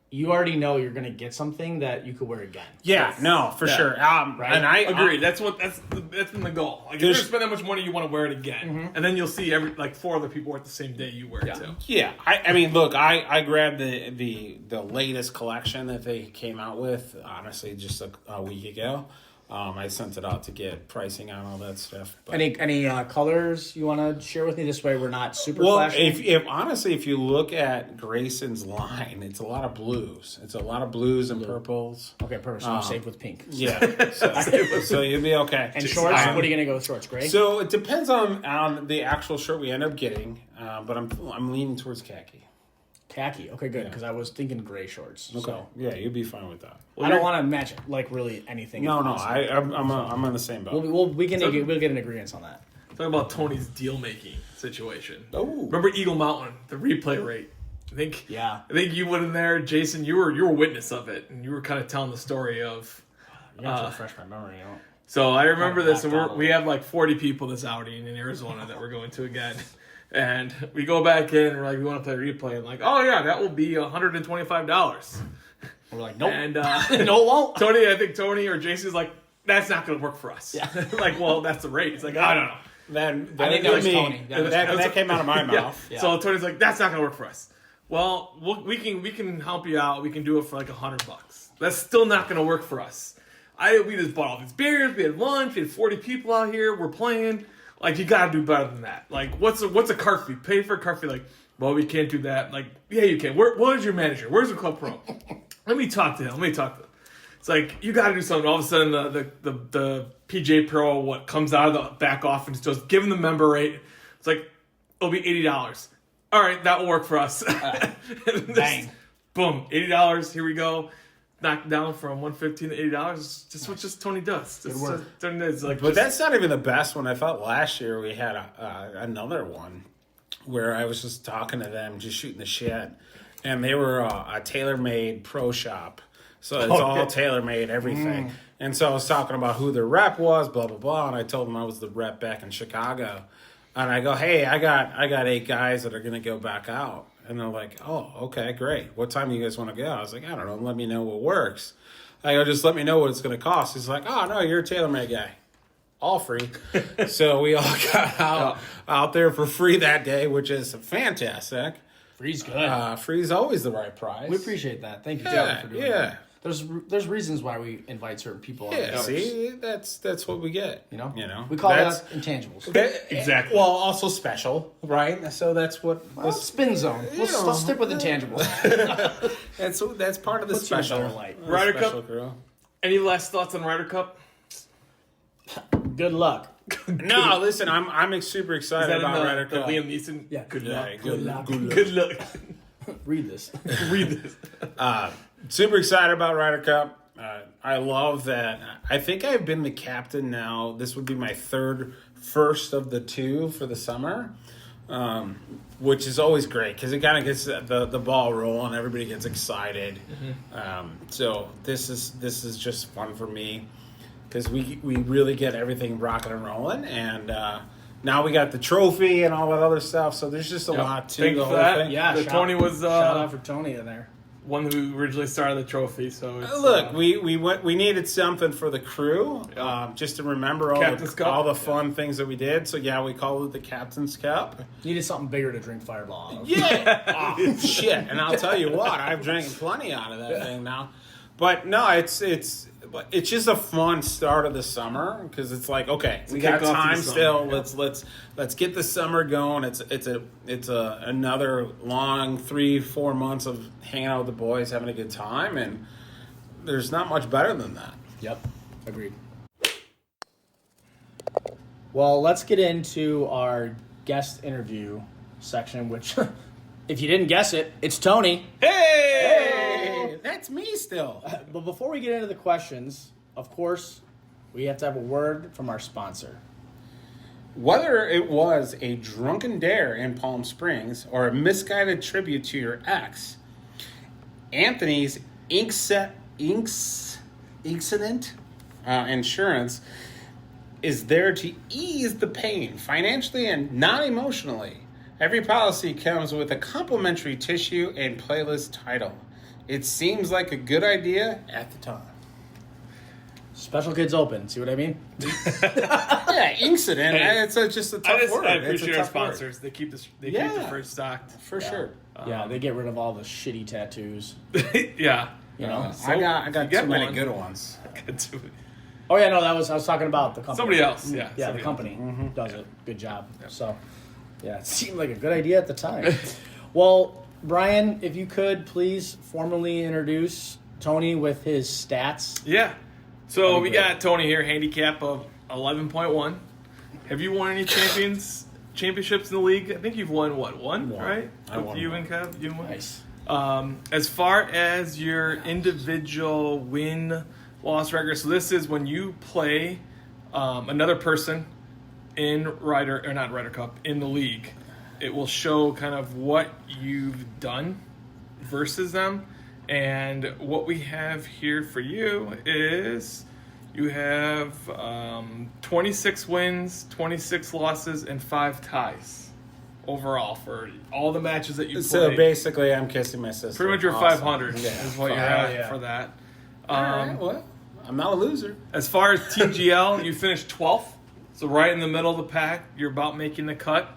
you already know you're going to get something that you could wear again. yeah, no, for sure. Right? And I Agree. That's been the goal. Like if you're gonna spend that much money, you want to wear it again, and then you'll see 4 other people wear it the same day you wear it too. Yeah, I mean, look, I grabbed the latest collection that they came out with, honestly, just a week ago. I sent it out to get pricing on all that stuff. But. Any colors you want to share with me? This way we're not super Well, flashy. if honestly, if you look at Grayson's line, it's a lot of blues. It's a lot of blues and purples. Okay, perfect. So I'm safe with pink. Yeah, so you'll be okay. And shorts? What are you going to go with shorts? Gray? So it depends on the actual shirt we end up getting, but I'm leaning towards khaki. Khaki. Okay, good. Because I was thinking gray shorts. Okay. So Yeah, you'll be fine with that. I don't want to match really anything. No, if no, possible. I'm on the same boat. We'll get an agreement on that. Talk about Tony's deal making situation. Oh. Remember Eagle Mountain, the replay rate. Yeah. I think you went in there, Jason. You were witness of it, and you were kind of telling the story of. You're gonna refresh my memory. So I remember this, and Backed out a we have like 40 people this outing in Arizona that we're going to again. And we go back in, and we're like, we want to play replay. And like, oh yeah, that will be $125. We're like, nope. And no, it won't. I think Tony or Jason's like, that's not going to work for us. Yeah. like, well, that's the rate. It's like, I don't know. Then I think that was me. Tony. That came out of my mouth. Yeah. So Tony's like, that's not going to work for us. Well, we can help you out. We can do it for like $100. That's still not going to work for us. We just bought all these beers. We had lunch. We had 40 people out here. We're playing. Like, you got to do better than that. Like, what's a cart fee? Pay for a cart fee. Like, well, we can't do that. Like, yeah, you can. What is your manager? Where's the club pro? Let me talk to him. It's like, you got to do something. All of a sudden, the PGA Pro, comes out of the back office, just give him the member rate. It's like, it'll be $80. All right, that will work for us. Bang. Boom, $80. Here we go. Knocked down from $115 to $80. It's just what Tony does. Good work. But that's not even the best one. I thought last year we had another one where I was just talking to them, just shooting the shit. And they were a tailor-made pro shop. So it's all tailor-made, everything. And so I was talking about who the rep was, blah, blah, blah. And I told them I was the rep back in Chicago. And I go, hey, I got 8 guys that are going to go back out. And they're like, oh, okay, great. What time do you guys want to go? I was like, I don't know. Let me know what works. I go, just let me know what it's going to cost. He's like, oh, no, you're a tailor-made guy. All free. So we all got out there for free that day, which is fantastic. Free's good. Free's always the right price. We appreciate that. Thank you, Yeah, Joe, for doing yeah. that. There's reasons why we invite certain people on the Yeah, show. see, that's what we get. You know? You know, We call that intangibles. Exactly. Well, also special, right? So that's what. Well, spin zone. We'll stick with intangibles. That's part of the Puts you in a special. better light. Ryder Special Cup? crew. Any last thoughts on Ryder Cup? Good luck. No, listen, I'm super Is excited that about in Ryder the Cup. Liam Neeson? Yeah. Good Yeah, luck. good luck. Good luck. Read this. Read this. Super excited about Ryder Cup. I love that. I think I've been the captain now. This would be my first of the 2 for the summer, which is always great because it kind of gets the ball rolling. Everybody gets excited. So this is just fun for me because we really get everything rocking and rolling. And now we got the trophy and all that other stuff. So there's just a lot to Thank the you for whole that. thing. Yeah, Tony was shout out for Tony in there. one who originally started the trophy. So it's, Look, we needed something for the crew, just to remember Captain's Cup. all the fun things that we did. So yeah, we call it the Captain's Cup. Needed something bigger to drink Fireball out of. Yeah, oh, shit. And I'll tell you what, I've drank plenty out of that thing now. But no, it's just a fun start of the summer because it's like, okay, we got kick off to time the summer. still. Yep. Let's get the summer going. It's another long 3-4 months of hanging out with the boys, having a good time, and there's not much better than that. Yep, agreed. Well, let's get into our guest interview section, which, if you didn't guess it, it's Tony. Hey, that's me still. But before we get into the questions, of course, we have to have a word from our sponsor. Whether it was a drunken dare in Palm Springs or a misguided tribute to your ex, Anthony's Incident Insurance is there to ease the pain financially and not emotionally. Every policy comes with a complimentary tissue and playlist title. It seems like a good idea at the time. Special Kids Open, see what I mean? Yeah, incident. Hey, it's just a tough word. I It's a appreciate our tough word. sponsors. They keep the Yeah. fridge stocked. For sure. Yeah, they get rid of all the shitty tattoos. Yeah. You know? I got you get too many one. good ones. Oh yeah, no, I was talking about the company. Somebody else. Yeah. Yeah, somebody the company does it. Good job. So, yeah, it seemed like a good idea at the time. Well, Brian, if you could please formally introduce Tony with his stats. Yeah. So That'd we be great. got Tony here, handicap of 11.1. Have you won any championships in the league? I think you've won what? One, right? I won You one. and Kev, you won. Nice. As far as your individual win-loss record, so this is when you play another person in Ryder Cup in the league. it will show kind of what you've done versus them. And what we have here for you is you have 26 wins, 26 losses, and 5 ties overall for all the matches that you played. So basically, I'm kissing my sister. Pretty much you're Awesome. 500 is what you're at for that. All right, well, I'm not a loser. As far as TGL, you finished 12th, so right in the middle of the pack. You're about making the cut.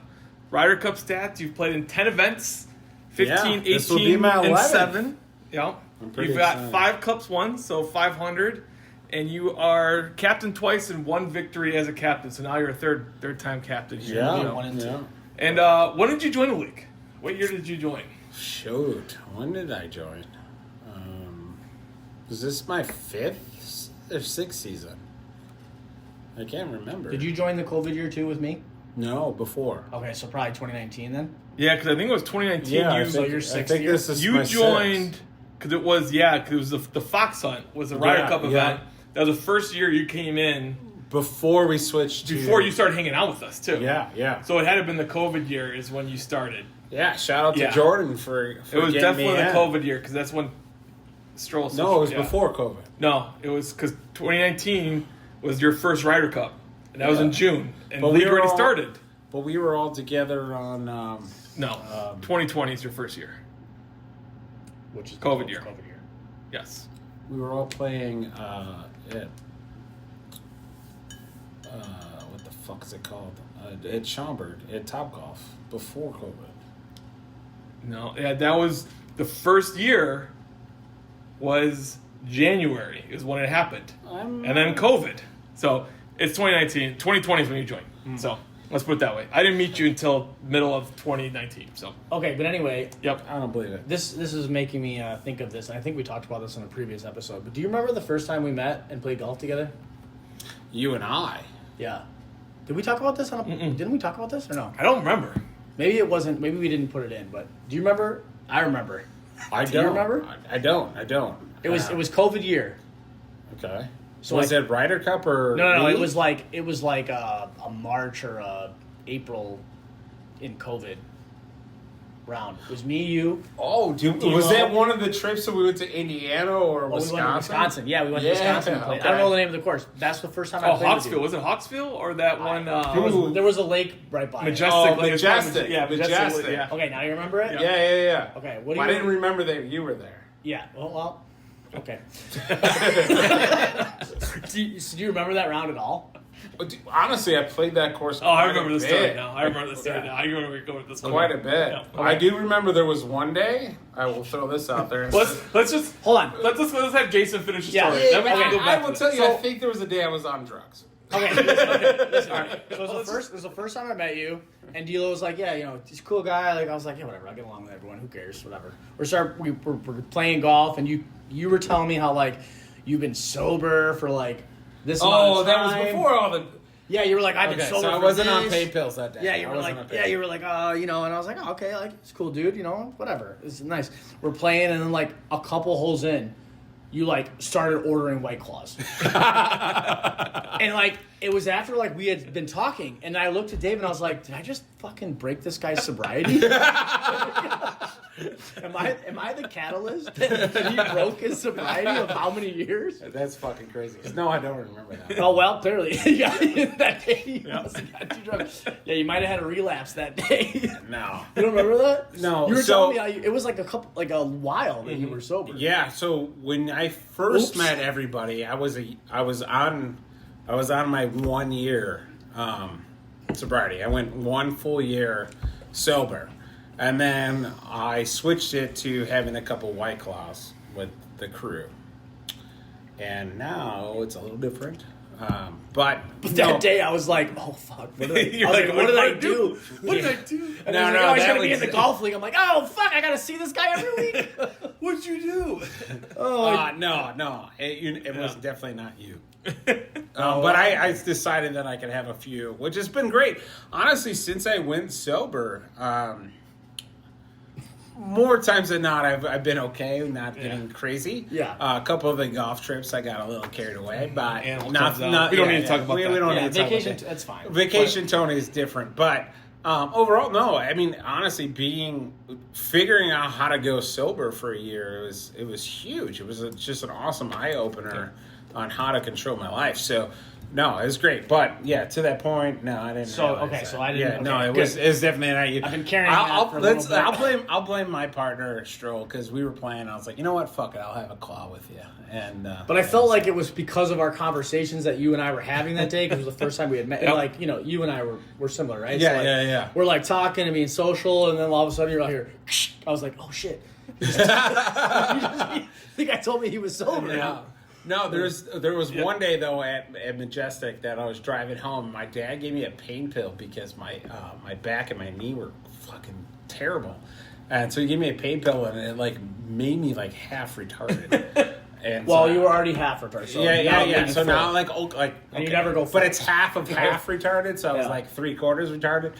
Ryder Cup stats, you've played in 10 events, 15, this will be 18, my and 11th. 7. Yep. pretty You've got excited. 5 cups won, so 500. And you are captain twice and 1 victory as a captain. So now you're a third time captain. Yeah. 1 and 2. And when did you join the league? What year did you join? Shoot, when did I join? Was this my 5th or 6th season? I can't remember. Did you join the COVID year too with me? No, before. Okay, so probably 2019 then. Yeah, because I think it was 2019. Yeah, I you, think, your I sixth think year? this is you my joined 6th. because it was the Fox Hunt was a Ryder Yeah, Cup yeah. event. That was the first year you came in Before we switched to... before you started hanging out with us too. Yeah. So it had to have been the COVID year is when you started. Yeah, shout out to Yeah. Jordan for It was getting definitely me the in. COVID year because that's when Stroll. No, it was yeah. before COVID. No, it was because 2019 was your first Ryder Cup, and that was in June, and But the we league were already all- started. But we were all together on... No, 2020 is your first year. Which is COVID year. COVID year. Yes. we were all playing what the fuck is it called? At Schaumburg, at Topgolf, before COVID. No, yeah, that was the first year. Was January is when it happened, and then COVID. So it's 2019. 2020 is when you joined. So let's put it that way. I didn't meet you until middle of 2019. So Okay, but anyway, yep. I don't believe it. this is making me think of this. And I think we talked about this in a previous episode. But do you remember the first time we met and played golf together? You and I. Yeah. Did we talk about this? Didn't we talk about this or no? I don't remember. Maybe it wasn't. Maybe we didn't put it in. But do you remember? I remember. I Do you don't. remember? I don't. It was COVID year. Okay. So was it Ryder Cup or No. league? It was like a March or a April in COVID round. It was me, you. Oh, dude, was that one of the trips that we went to Indiana or Well, Wisconsin? we went to Wisconsin. Yeah, we went to Yeah, Wisconsin and played. okay. I don't know the name of the course. That's the first time I Oh, played with you. Hawksville. Was it Hawksville or that one? There was a lake right by it. Majestic. Oh, like, it's probably Majestic. Yeah, Majestic. Yeah. Okay, now you remember it? Yeah. Okay, what do I you didn't remember that you were there. Yeah, well, okay. do you remember that round at all? But dude, honestly, I played that course. Oh, I quite remember a the story bit. now. I remember the story now. I remember going with this one. Quite a bit. Yeah. I do remember there was one day. I will throw this out there. Let's just Hold on. let's have Jason finish the Yeah. story. Yeah, Then we can go I back will to tell this. you. I think there was a day I was on drugs. Okay, listen. So it was the first time I met you, and D'Lo was like, "Yeah, he's a cool guy." Like I was like, "Yeah, whatever. I get along with everyone. Who cares? Whatever." We're playing golf, and you were telling me how like you've been sober for like this. amount Oh, of that was time. before all the. Yeah, you were like, I've been sober. so I for wasn't this. on paid pills that day. Yeah, you I were wasn't like, on paid and I was like, oh, okay, like it's cool, dude. Whatever. It's nice. We're playing, and then like a couple holes in, you like started ordering White Claws, and like it was after like we had been talking, and I looked at Dave and I was like, did I just fucking break this guy's sobriety? Am I the catalyst that he broke his sobriety of how many years? That's fucking crazy. No, I don't remember that. Oh well, clearly, yeah. That day, you must have got too drunk. Yeah, you might have had a relapse that day. No. You don't remember that? No, You were so- telling me how it was like a while that you were sober. Yeah. So when I first Oops. met everybody, I was on my 1 year sobriety. I went 1 full year sober, and then I switched it to having a couple White Claws with the crew, and now it's a little different. But That day I was like, oh fuck. What did I, You're I was like, like, what what did I did I do? What did I do? And No, I was like, no, oh, he's that gonna be was- in the golf league. I'm like, oh fuck, I gotta see this guy every week. What'd you do? no, it was definitely not you. But I decided that I could have a few, which has been great. Honestly, since I went sober, more times than not, I've been okay, not getting crazy. Yeah. A couple of the golf trips, I got a little carried away, but Animal not. comes out. We don't need to talk about we that. don't Yeah, need to talk about vacation. that. That's fine. Vacation Tony is different, but Overall, no. I mean, honestly, figuring out how to go sober for a year, it was huge. It was just an awesome eye opener on how to control my life. So, no, it was great. But yeah, to that point, no, I didn't. So realize okay, that. so I didn't. Yeah, okay, no, it good. was definitely not you. I've been carrying that for a little bit. I'll blame my partner Stroll because we were playing. I was like, you know what, fuck it, I'll have a claw with you. And But I felt like it was because of our conversations that you and I were having that day, because it was the first time we had met. Yep. Like, you know, you and I were similar, right? Yeah, so like, yeah. We're like talking and being social, and then all of a sudden you're out here. I was like, oh shit. I think I told me he was sober. Yeah. No, there was one day though at Majestic that I was driving home. My dad gave me a pain pill because my back and my knee were fucking terrible, and so he gave me a pain pill and it like made me like half retarded. And Well, so, you were already half retarded. So yeah. now So full. now like And you never go full. but it's half of half retarded. So I was Yeah. like 3/4 retarded.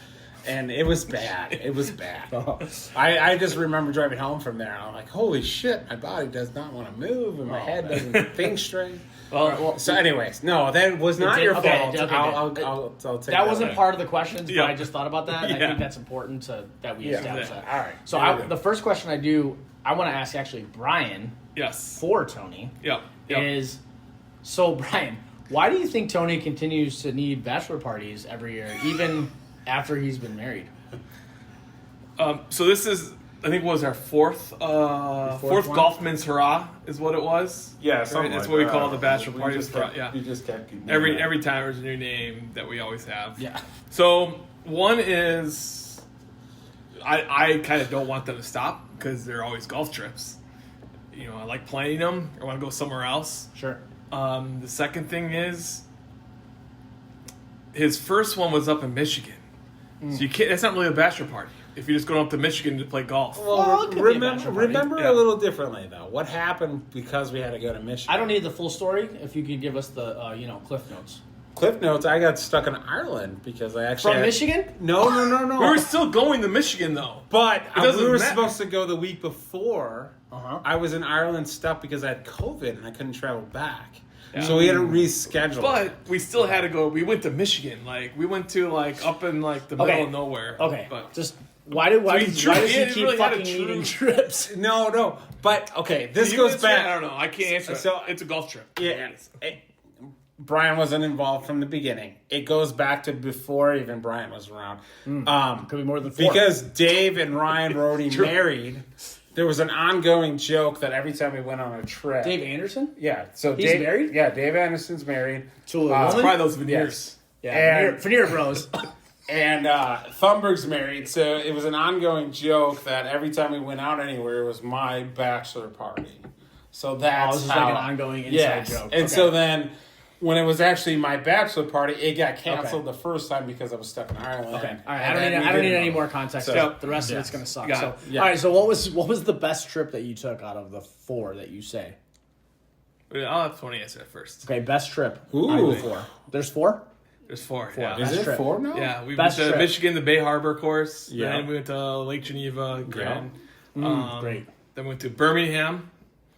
And it was bad. It was bad. I just remember driving home from there. I'm like, holy shit, my body does not want to move, and my head doesn't think straight. Well, So, anyways, no, that was not did- your okay, fault. okay, I'll take that wasn't away. part of the questions, Yeah. but I just thought about that, and I Yeah. think that's important that we Yeah. establish Yeah. that. All right. So the first question I want to ask actually Brian Yes. for Tony Yep. is, so Brian, why do you think Tony continues to need bachelor parties every year, even after he's been married? So this is, I think, was our fourth one? Golfman's Hurrah is what it was. Yeah, Right? something That's like what we that. call the bachelor We party. just kept- we just kept Every time there's a new name that we always have. Yeah. So one is, I kind of don't want them to stop because they're always golf trips. You know, I like playing them. I want to go somewhere else. Sure. The second thing is, his first one was up in Michigan. So you can't. That's not really a bachelor party if you're just going up to Michigan to play golf. Well, it could be a bachelor party. remember Yeah. a little differently though. What happened because we had to go to Michigan? I don't need the full story. If you could give us the Cliff Notes Cliff Notes. I got stuck in Ireland because I actually from had- Michigan. No. We were still going to Michigan though. But doesn't we were matter. supposed to go the week before. Uh-huh. I was in Ireland stuck because I had COVID and I couldn't travel back. So we had to reschedule. But we still had to go. We went to Michigan. Like we went to like up in like the middle of nowhere. Okay. But Just why does he it keep really had a fucking true- needing trips? no. But okay, this you goes answer that? back. I don't know. I can't answer. So- It's a golf trip. Yeah. Brian wasn't involved from the beginning. It goes back to before even Brian was around. Could be more than 4. Because Dave and Ryan were already married. There was an ongoing joke that every time we went on a trip. Dave Anderson Yeah. So He's Dave, married? Yeah, Dave Anderson's married. to a It's woman. Probably those veneers. Yeah, veneer bros. And Thunberg's married, so it was an ongoing joke that every time we went out anywhere, it was my bachelor party. So that's this is how, like an ongoing inside yes. joke. And Okay. so then, when it was actually my bachelor party, it got canceled the first time because I was stuck in Ireland. Okay. All right. And I then don't we need did any another. more context. So- The rest of yes. it's gonna suck. Got So, it. Yeah. all right. So what was the best trip that you took out of the 4 that you say? I'll have Tony answer that first. Okay, best trip. Ooh. Out of the 4. There's 4. There's 4. Four. Yeah. Is Best it trip. 4 now? Yeah, we Best went to trip. Michigan, the Bay Harbor course. Yeah. Then we went to Lake Geneva, Grand. Great. Then we went to Birmingham.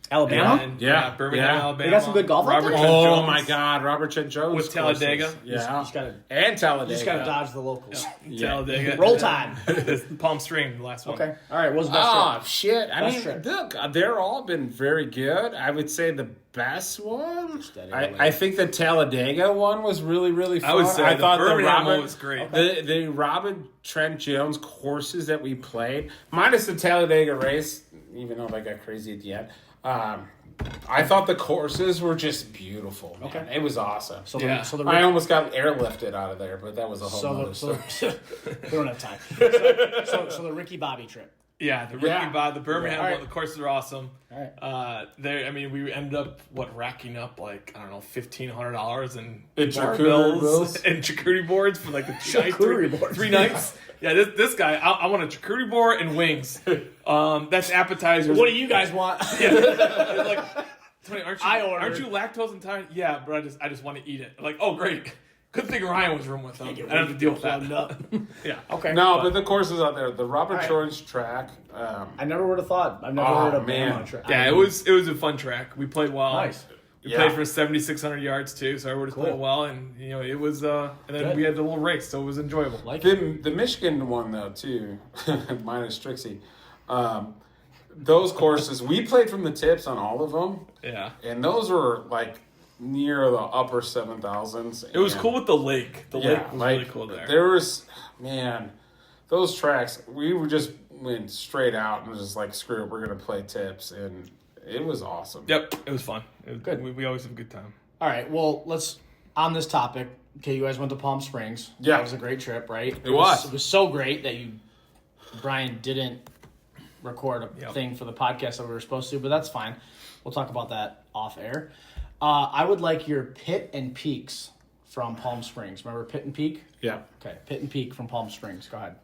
Alabama. And, Yeah. Birmingham, Yeah. Alabama. They got some good golf out Robert there? Trent Oh Jones. my God, Robert Trent Jones With Talladega. courses. Yeah, You just gotta and Talladega. You just gotta dodge the locals. Talladega. Roll Tide. Palm Spring, the last one. Okay. All right. What's the best Oh trip? shit! I Best mean, trip. look, they're all been very good. I would say the best one. Steady I, away. I think the Talladega one was really fun. I would say the thought Birmingham Robert, one was great. The Robert Trent Jones courses that we played, minus the Talladega race, even though they got crazy at the end. I thought the courses were just beautiful. Man. Okay. It was awesome. So Yeah. the I almost got airlifted out of there, but that was a whole other story. we don't have time. So the Ricky Bobby trip. Yeah, the Ricky Yeah. Bob, the Birmingham All right. one, the courses are awesome. All right. We ended up racking up like I don't know $1,500 in In bar charcuterie bills boards? and charcuterie boards for like the Charcuterie boards. 3 nights. Yeah, this guy, I want a charcuterie board and wings. That's appetizers. What do you guys want? Yeah. It's like, Tony, aren't ordered. you lactose intolerant? Yeah, but I just want to eat it. I'm like, oh great. Good thing Ryan was room with him. I don't have to deal with that. Yeah. Okay. No, but the courses out there, the Robert All right. George track. I never would have thought. I've never Oh, heard of man. Bama trip. Yeah, it was a fun track. We played well. Nice. We played for 7,600 yards too, so everybody's playing well, and it was. And then we had the little race, so it was enjoyable. The Michigan one though too, minus Trixie. Those courses we played from the tips on all of them. Yeah, and those were like near the upper 7,000s. It was cool with the lake. The lake was really cool there. There was those tracks. We were just went straight out and was just like, screw it, we're gonna play tips, and it was awesome. Yep, it was fun. It was good. We always have a good time. All right, well, let's on this topic. Okay, you guys went to Palm Springs. Yeah, that was a great trip, right? It was. It was so great that Brian didn't record a thing for the podcast that we were supposed to, but that's fine. We'll talk about that off air. I would like your pit and peaks from Palm Springs. Remember Pit and Peak? Yeah. Okay, Pit and Peak from Palm Springs. Go ahead.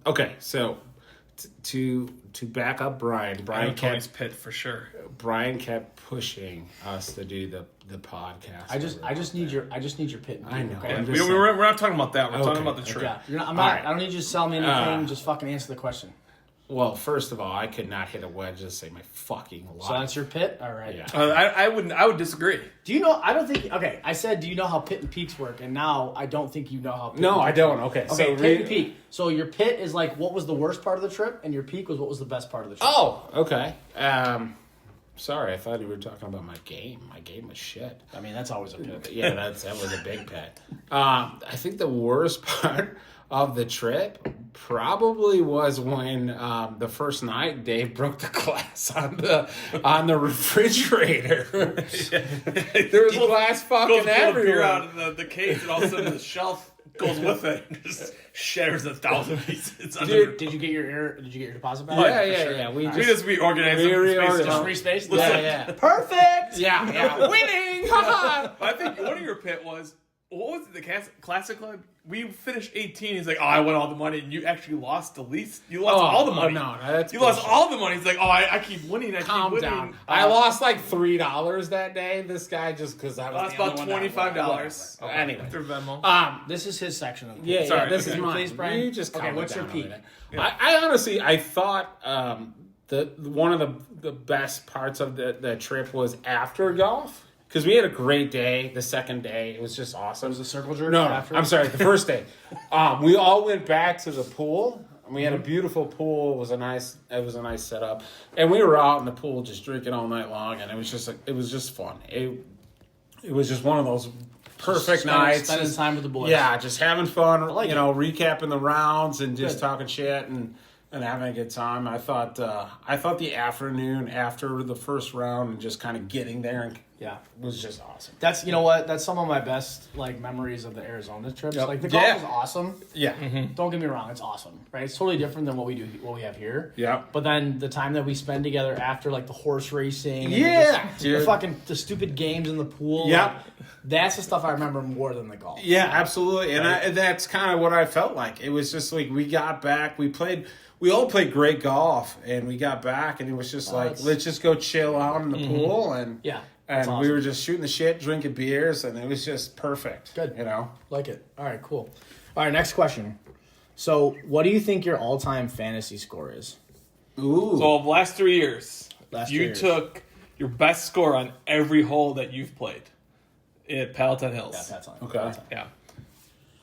Okay, so to back up Brian Tony's pit for sure. Brian kept pushing us to do the podcast. I just need your pit and peak. I know. Okay? Yeah, we're not talking about that. We're talking about the trip. Yeah, I don't need you to sell me anything. Just fucking answer the question. Well, first of all, I could not hit a wedge to save my fucking life. So that's your pit? All right. Yeah. I would disagree. Do you know? I don't think. Okay, I said, do you know how pit and peaks work? And now I don't think you know how. Pit No, and I peaks don't. work. Okay, so pit and peak. So your pit is like what was the worst part of the trip, and your peak was what was the best part of the trip. Oh, okay. Sorry, I thought you were talking about my game. My game was shit. I mean, that's always a pit. Yeah, that was a big pet. I think the worst part of the trip probably was when the first night Dave broke the glass on the refrigerator. There was glass fucking everywhere. Out of the case, and all of a sudden the shelf goes with it and just shatters 1,000 pieces. Dude, did you get your deposit back? Yeah. We just reorganized. Just re-spaced. Yeah. Perfect. Yeah. Winning. I think one of your pit was. What was it, the Classic Club? We finished 18. He's like, I won all the money, and you actually lost the least. You lost all the money. No, that's you bullshit. lost all the money. He's like, I keep winning. Calm down. I lost like $3 that day. This guy just because I was lost about $25. Anyway, through Venmo. This is his section of the yeah. Sorry, This is okay. mine. Please, Brian. You just calm what's down your peak? a minute. Yeah. I honestly, I thought one of the best parts of the trip was after golf. Because we had a great day. The second day, it was just awesome. It was a circle jerk? No, after? I'm sorry. The first day, we all went back to the pool. And we had a beautiful pool. It was a nice setup, and we were out in the pool just drinking all night long. And it was just fun. It was just one of those perfect nights. Spending time with the boys. Yeah, just having fun. Recapping the rounds and just talking shit and having a good time. I thought the afternoon after the first round and just kind of getting there and was just awesome. That's that's some of my best memories of the Arizona trips. Yep. Like the golf is awesome. Yeah. Mm-hmm. Don't get me wrong, it's awesome. Right? It's totally different than what we have here. Yeah. But then the time that we spend together after like the horse racing and the stupid games in the pool. Yeah. That's the stuff I remember more than the golf. Yeah, absolutely. And that's kind of what I felt like. It was just like we got back, we all played great golf, and we got back, and it was just let's just go chill out in the pool, and awesome. We were just shooting the shit, drinking beers, and it was just perfect. Good, like it. All right, cool. All right, next question. So, what do you think your all-time fantasy score is? Ooh. So, of the last 3 years, you took your best score on every hole that you've played at Palatine Hills. Yeah, Palatine. Okay. Palatine. Yeah.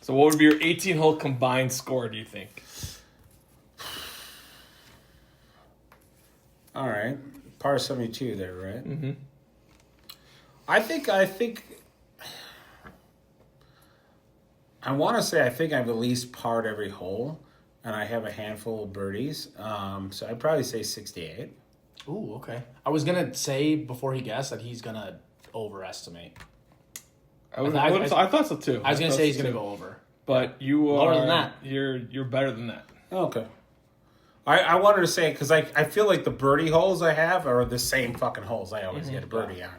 So, what would be your 18-hole combined score? Do you think? All right, par 72 there, right? Mm-hmm. I think. I want to say I've at least parred every hole, and I have a handful of birdies. So I'd probably say 68. Ooh, okay. I was gonna say before he guessed that he's gonna overestimate. I thought so too. I was gonna say he's gonna go over, but you are lower than that. You're better than that. Okay. I wanted to say because I feel like the birdie holes I have are the same fucking holes I always get a birdie on.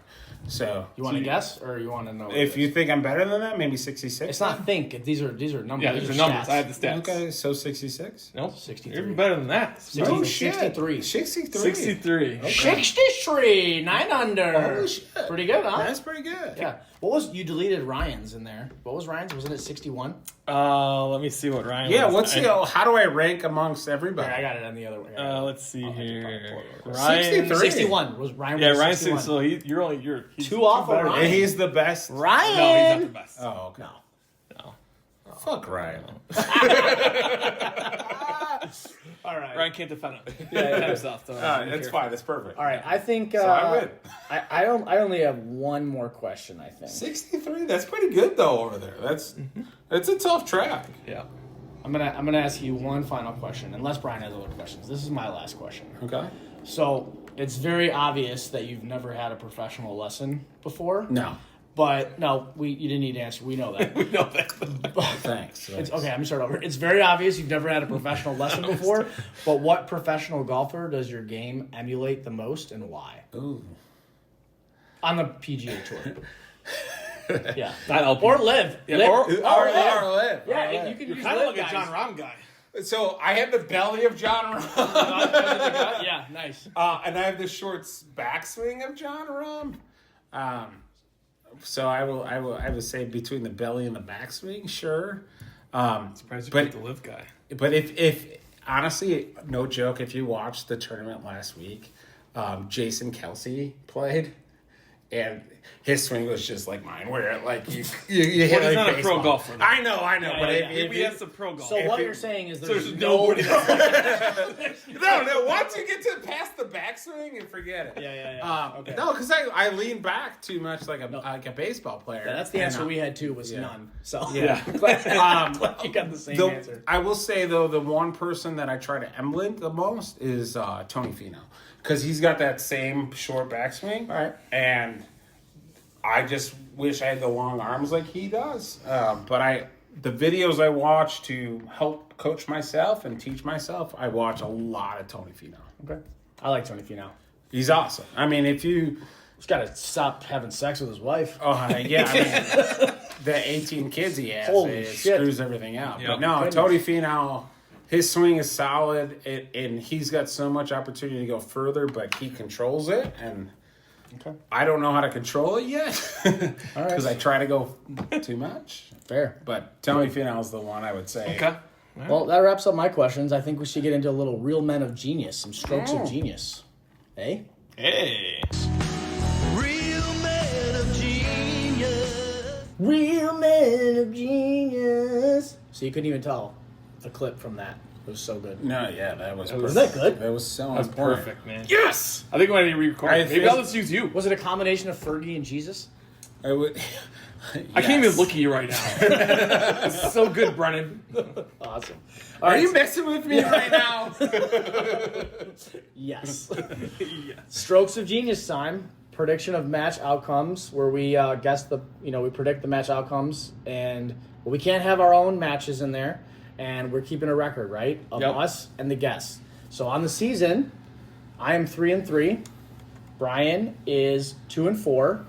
So you want to guess or you want to know? If you think I'm better than that, maybe 66. It's not think. These are numbers. Yeah, these are numbers. Stats. I have the stats. Okay, so 66. Nope, 63. You're even better than that. 63. 63. 63. 9 under. Oh shit. Pretty good, huh? That's pretty good. Yeah. What was you deleted Ryan's in there? What was Ryan's? Wasn't it 61? Let me see what Ryan. Yeah, was. how do I rank amongst everybody? I got it on the other way. Let's see here. Ryan 63. 61 was Ryan. Yeah, was Ryan's 61. so you're he's Two off of better. Ryan. And he's the best. Ryan. No, he's not the best. Oh, okay. No. Fuck Ryan. All right. Ryan can't defend him. Yeah. himself. So That's fine. That's perfect. All right. I think. So I win. I only have one more question. I think. 63. That's pretty good though over there. That's a tough track. Yeah. I'm gonna ask you one final question, unless Brian has other questions. This is my last question. Okay. So it's very obvious that you've never had a professional lesson before. No. But no, you didn't need to answer. We know that. We know that. Thanks. It's, okay, I'm gonna start over. It's very obvious you've never had a professional lesson before. But what professional golfer does your game emulate the most, and why? Ooh. On the PGA Tour. Yeah. Not LP. Or live. Yeah, Live. or live. Yeah, you can use Kind of live, like a guys. John Rahm guy. So I have the belly of John Rahm, Yeah, nice. and I have the short backswing of John Rahm. So I will say between the belly and the backswing, sure. Surprised you But- picked the live guy. But if honestly, no joke, if you watched the tournament last week, Jason Kelsey played, and his swing was just like mine, where like you hit Well, like he's not a baseball. pro golfer, though. I know, but yeah. if He you- has some pro golf. So what it- you're saying is so there's there's no... nobody. no, once you get to past the backswing, and forget it. Yeah. Okay. No, because I lean back too much like a baseball player. Yeah, that's the And, answer we had too, was yeah. none. So Yeah. Glad you got the same answer. I will say though, the one person that I try to emulate the most is Tony Finau, because he's got that same short backswing. All right. And I just wish I had the long arms like he does. But the videos I watch to help coach myself and teach myself, I watch a lot of Tony Finau. Okay. I like Tony Finau. He's awesome. I mean, if you, He's got to stop having sex with his wife. yeah, I mean, the 18 kids he has, Holy it shit. screws everything out. Yeah. But no, Goodness. Tony Finau, his swing is solid, and he's got so much opportunity to go further, but he controls it, and Okay. I don't know how to control it yet All right. because I try to go too much. Fair. But Tony Finau is the one I would say. Okay. Well, that wraps up my questions. I think we should get into a little real men of genius, some strokes of genius. Eh? Hey. Real men of genius. So you couldn't even tell the clip from that. It was so good. No, yeah, that was perfect. Was that good? That was so That's important. perfect, man. Yes! I think we might need to re-record. I Maybe feel- I'll just use you. Was it a combination of Fergie and Jesus? I would. I can't even Yes. look at you right now. It's so good, Brennan. Awesome. Are you messing with me right now? Yes. Yes. Strokes of genius time. Prediction of match outcomes, where we we predict the match outcomes, and we can't have our own matches in there, and we're keeping a record, right, of Yep. us and the guests. So on the season, I am 3-3. Brian is 2-4,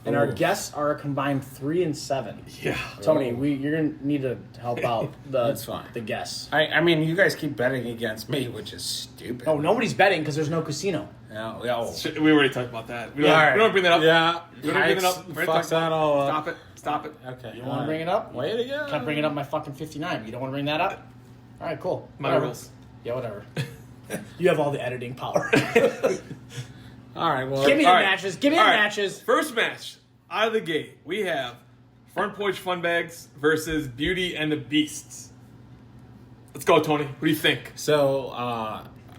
and our Ooh. guests are a combined 3-7. Yeah. Tony, you're gonna need to help out That's fine. the guests. I mean, you guys keep betting against me, which is stupid. Oh, nobody's betting because there's no casino. No, oh. We already talked about that. We don't, All right. we don't bring that up. Yeah. We don't bring it up. We already Fuck talked about that it. all up. Stop it. Stop it. Okay. You want to bring it up? Way to go. Can't bring it up my fucking 59. You don't want to bring that up? All right, cool. My Whatever. rules. Yeah, whatever. You have all the editing power. All right, well. Give me the All right. matches. Give me the All right. matches. First match, out of the gate, we have Front Porch Fun Bags versus Beauty and the Beasts. Let's go, Tony. What do you think? So,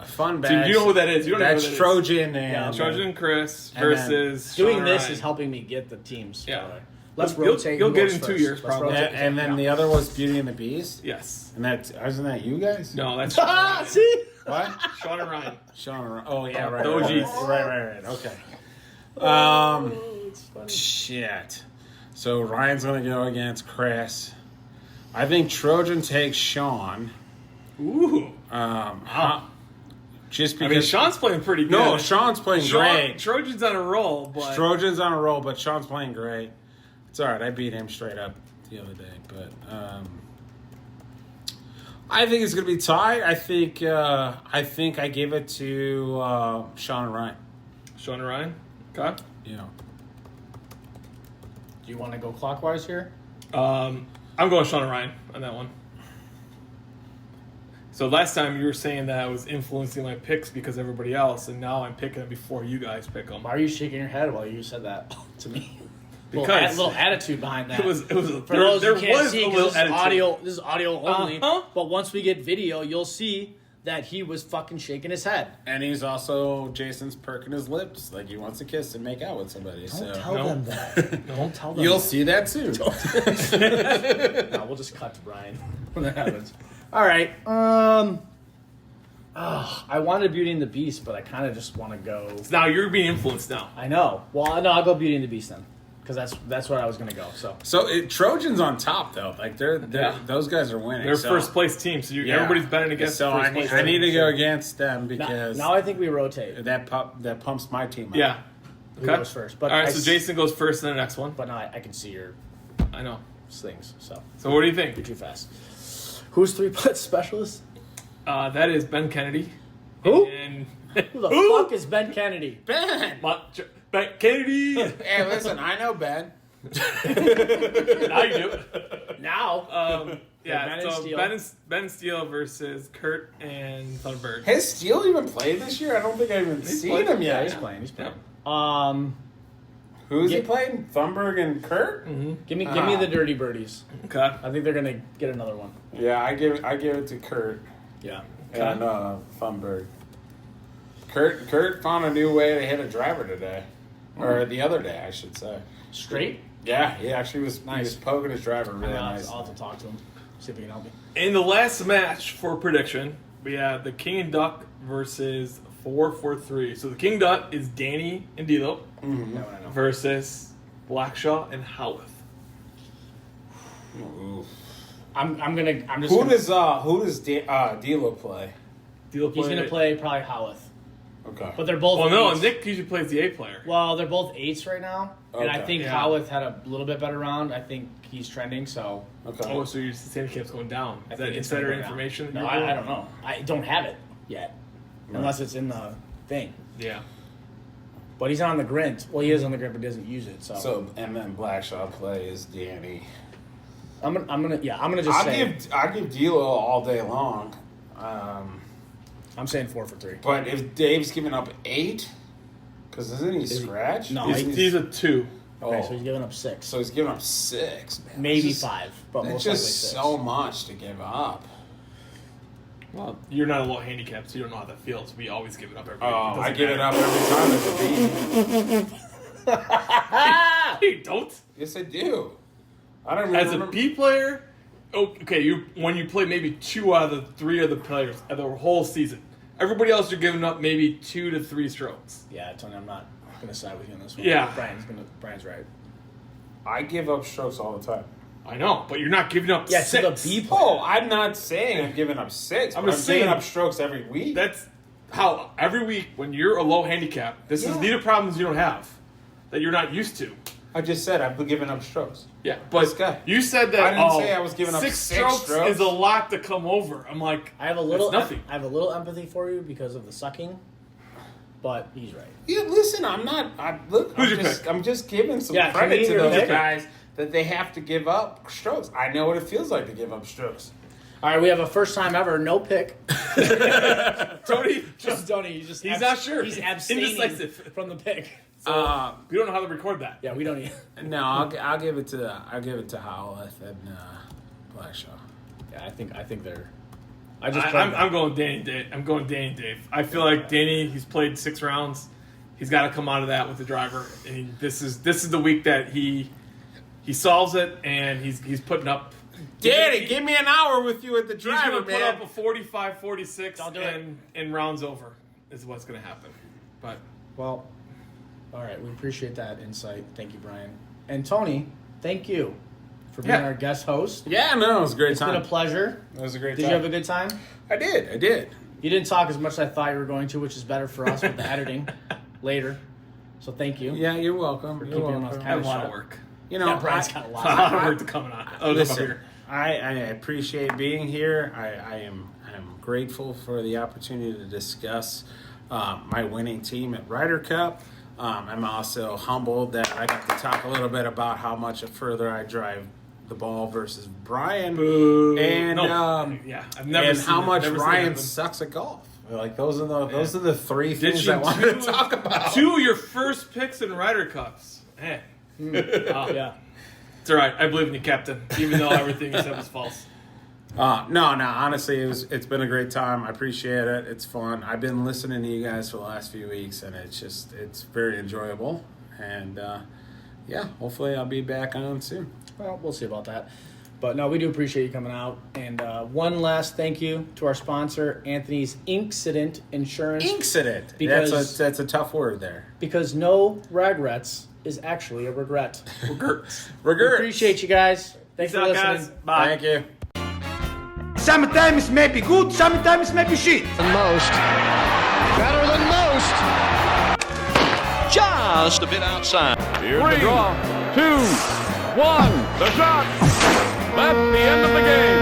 Fun So Bags. you know who that is. You don't know who That's that is. Trojan and. Yeah, Trojan and Chris And then versus Doing Sean this Ryan. is helping me get the teams. Yeah. together. Let's You'll- rotate. you'll who get goes in 2 first. years, Let's probably. rotate. And then the other was Beauty and the Beast. Yes. And isn't that you guys? No, that's Ah, see? What? Sean and Ryan. Sean. Oh yeah, right. The right, OGs. Right. Okay. It's funny. Shit. So Ryan's gonna go against Chris. I think Trojan takes Sean. Ooh. Just I because. mean, Sean's playing pretty good. No, Sean's playing great. Trojan's on a roll, but Trojan's on a roll, but Sean's playing great. It's all right. I beat him straight up the other day, but I think it's gonna be tight. I think I give it to Sean and Ryan. Sean and Ryan. Okay. You know. Do you want to go clockwise here? I'm going Sean and Ryan on that one. So last time you were saying that I was influencing my picks because of everybody else, and now I'm picking them before you guys pick them. Why are you shaking your head while you said that to me? Because little attitude behind that. it was For those there who can't was see, a 'cause little this is attitude. this is audio only. Uh-huh. But once we get video, you'll see that he was fucking shaking his head. And he's also Jason's perking his lips like he wants to kiss and make out with somebody. Don't so tell no. them that. Don't tell them. you'll that. see that soon. No, we'll just cut to Brian when that happens. All right. I wanted Beauty and the Beast, but I kind of just want to go. Now you're being influenced now. I know. Well, no, I'll go Beauty and the Beast then, because that's where I was gonna go. So Trojans on top though, like they're Yeah. those guys are winning. They're so, first place team, so yeah. everybody's betting against. So first I need, place I need to team. go against them now, because now I think we rotate. that pumps my team up. Yeah. Who goes first? But All right, I so Jason goes first in the next one. But no, I can see your I know. things. So So what do you you're think? too fast. Who's 3-putt specialist? That is Ben Kennedy. Who? And Who the fuck is Ben Kennedy? Ben. Ben Kennedy. Hey, listen, I know Ben. Now you do. Now, Yeah. Ben and So Steele. Ben Steele versus Kurt and Thunberg. Has Steele even played this year? I don't think I've even seen played. him yeah, yet. he's playing. He's playing. Who's he Yeah. playing? Thunberg and Kurt? Give me the Dirty Birdies. Okay. I think they're gonna get another one. Yeah, I give it to Kurt Yeah. and Thunberg. Kurt found a new way to hit a driver today, or the other day, I should say. Straight. Yeah, he actually was. He was poking his driver really I'll nice. have to talk to him. See if he can help me. In the last match for prediction, we had the King and Duck versus 443. So the King Duck is Danny and D'Lo That one I know. versus Blackshaw and Howarth. Ooh. I'm just. Who gonna, does D'Lo play? D'Lo He's gonna play probably Howarth. Okay. But they're both. Well, no, eights. Nick usually plays the A player. Well, they're both eights right now, and I Okay. think Yeah. Howarth had a little bit better round. I think he's trending, so Okay. Oh, so your handicap's going down. I Is think that it's gonna insider go down. information? that No, you're I doing? don't know. I don't have it yet, unless it's in the thing. Yeah. But he's on the Grint. Well, he is on the Grint, but doesn't use it. So, And then Blackshaw plays Danny. I'm gonna just say I'll give D'Lo all day long. I'm saying 4 for 3. But if Dave's giving up 8, because isn't he scratched? No, He's a 2. Okay, Oh. so he's giving up 6, So he's giving up 6. Man. maybe That's just- 5, but That's most likely just 6. so much to give up. Well, you're not a low handicap, so you don't know how that feels. We always give it up every week. Oh, I doesn't give it matter. up every time as a B. Hey, don't. Yes, I do. I don't As remember. a B player, okay, when you play maybe 2 out of the 3 of the players of the whole season. Everybody else, you're giving up maybe 2 to 3 strokes. Yeah, Tony, I'm not gonna side with you on this one. Yeah. Brian's right. I give up strokes all the time. I know, but you're not giving up Yeah, 6. to the B player. Oh, I'm not saying I'm giving up 6. I'm I'm just giving saying- up strokes every week. That's how every week when you're a low handicap, these are problems you don't have that you're not used to. I just said I've been giving up strokes. Yeah, This but guy. you said that. I didn't say I was giving up 6 6 strokes strokes. is a lot to come over. I'm like, I have a little that's nothing. I have a little empathy for you because of the sucking, but he's right. Yeah, listen, I'm not. Who's your pick? I'm just giving some Yeah, credit to can you those pick? guys that they have to give up strokes. I know what it feels like to give up strokes. All right, we have a first time ever no pick. Tony, Just Tony, he's not sure. He's He's abstaining indecisive. from the pick. we don't know how to record that. Yeah, we don't need. No, I'll give it to Howlett and Blackshaw. Yeah, I think they're. I'm going Danny Dave. I'm going Danny Dave. I feel like Danny. He's played 6 rounds. He's got to come out of that with the driver. And this is the week that he solves it, and he's putting up. Danny, give me an hour with you at the He's driver, going to put man. up a 45, 46, Don't do it. and rounds over is what's going to happen. But Well, all right, we appreciate that insight. Thank you, Brian. And Tony, thank you for being Yeah. our guest host. Yeah, no, it was a great It's time. been a pleasure. It was a great Did time. you have a good time? I did. You didn't talk as much as I thought you were going to, which is better for us with the editing later. So thank you. Yeah, you're welcome. For You're keeping him welcome. on I have a lot shot. of work. You know, Yeah, Brian's got a A lot. lot of work to come on. Listen, I appreciate being here. I am grateful for the opportunity to discuss my winning team at Ryder Cup. I'm also humbled that I got to talk a little bit about how much further I drive the ball versus Brian, and I've never and seen how it. much Never seen it Ryan happen. sucks at golf. Like those are the three things Ditching I wanted to talk about. 2 of your first picks in Ryder Cups. Man. Yeah. It's all right. I believe in you, Captain, even though everything you said was false. No. Honestly, it's been a great time. I appreciate it. It's fun. I've been listening to you guys for the last few weeks, and it's very enjoyable. And hopefully I'll be back on soon. Well, we'll see about that. But no, we do appreciate you coming out. And one last thank you to our sponsor, Anthony's Inksident Insurance. Incident. Because- That's a tough word there. Because no regrets is actually a regret. Regrets. We appreciate you guys. Thanks for Peace out, listening. guys. Bye. Thank you. Sometimes maybe good, sometimes maybe shit. Most. Better than most. Just a bit outside. Here's the draw. 2, 1, the shot. That's the end of the game.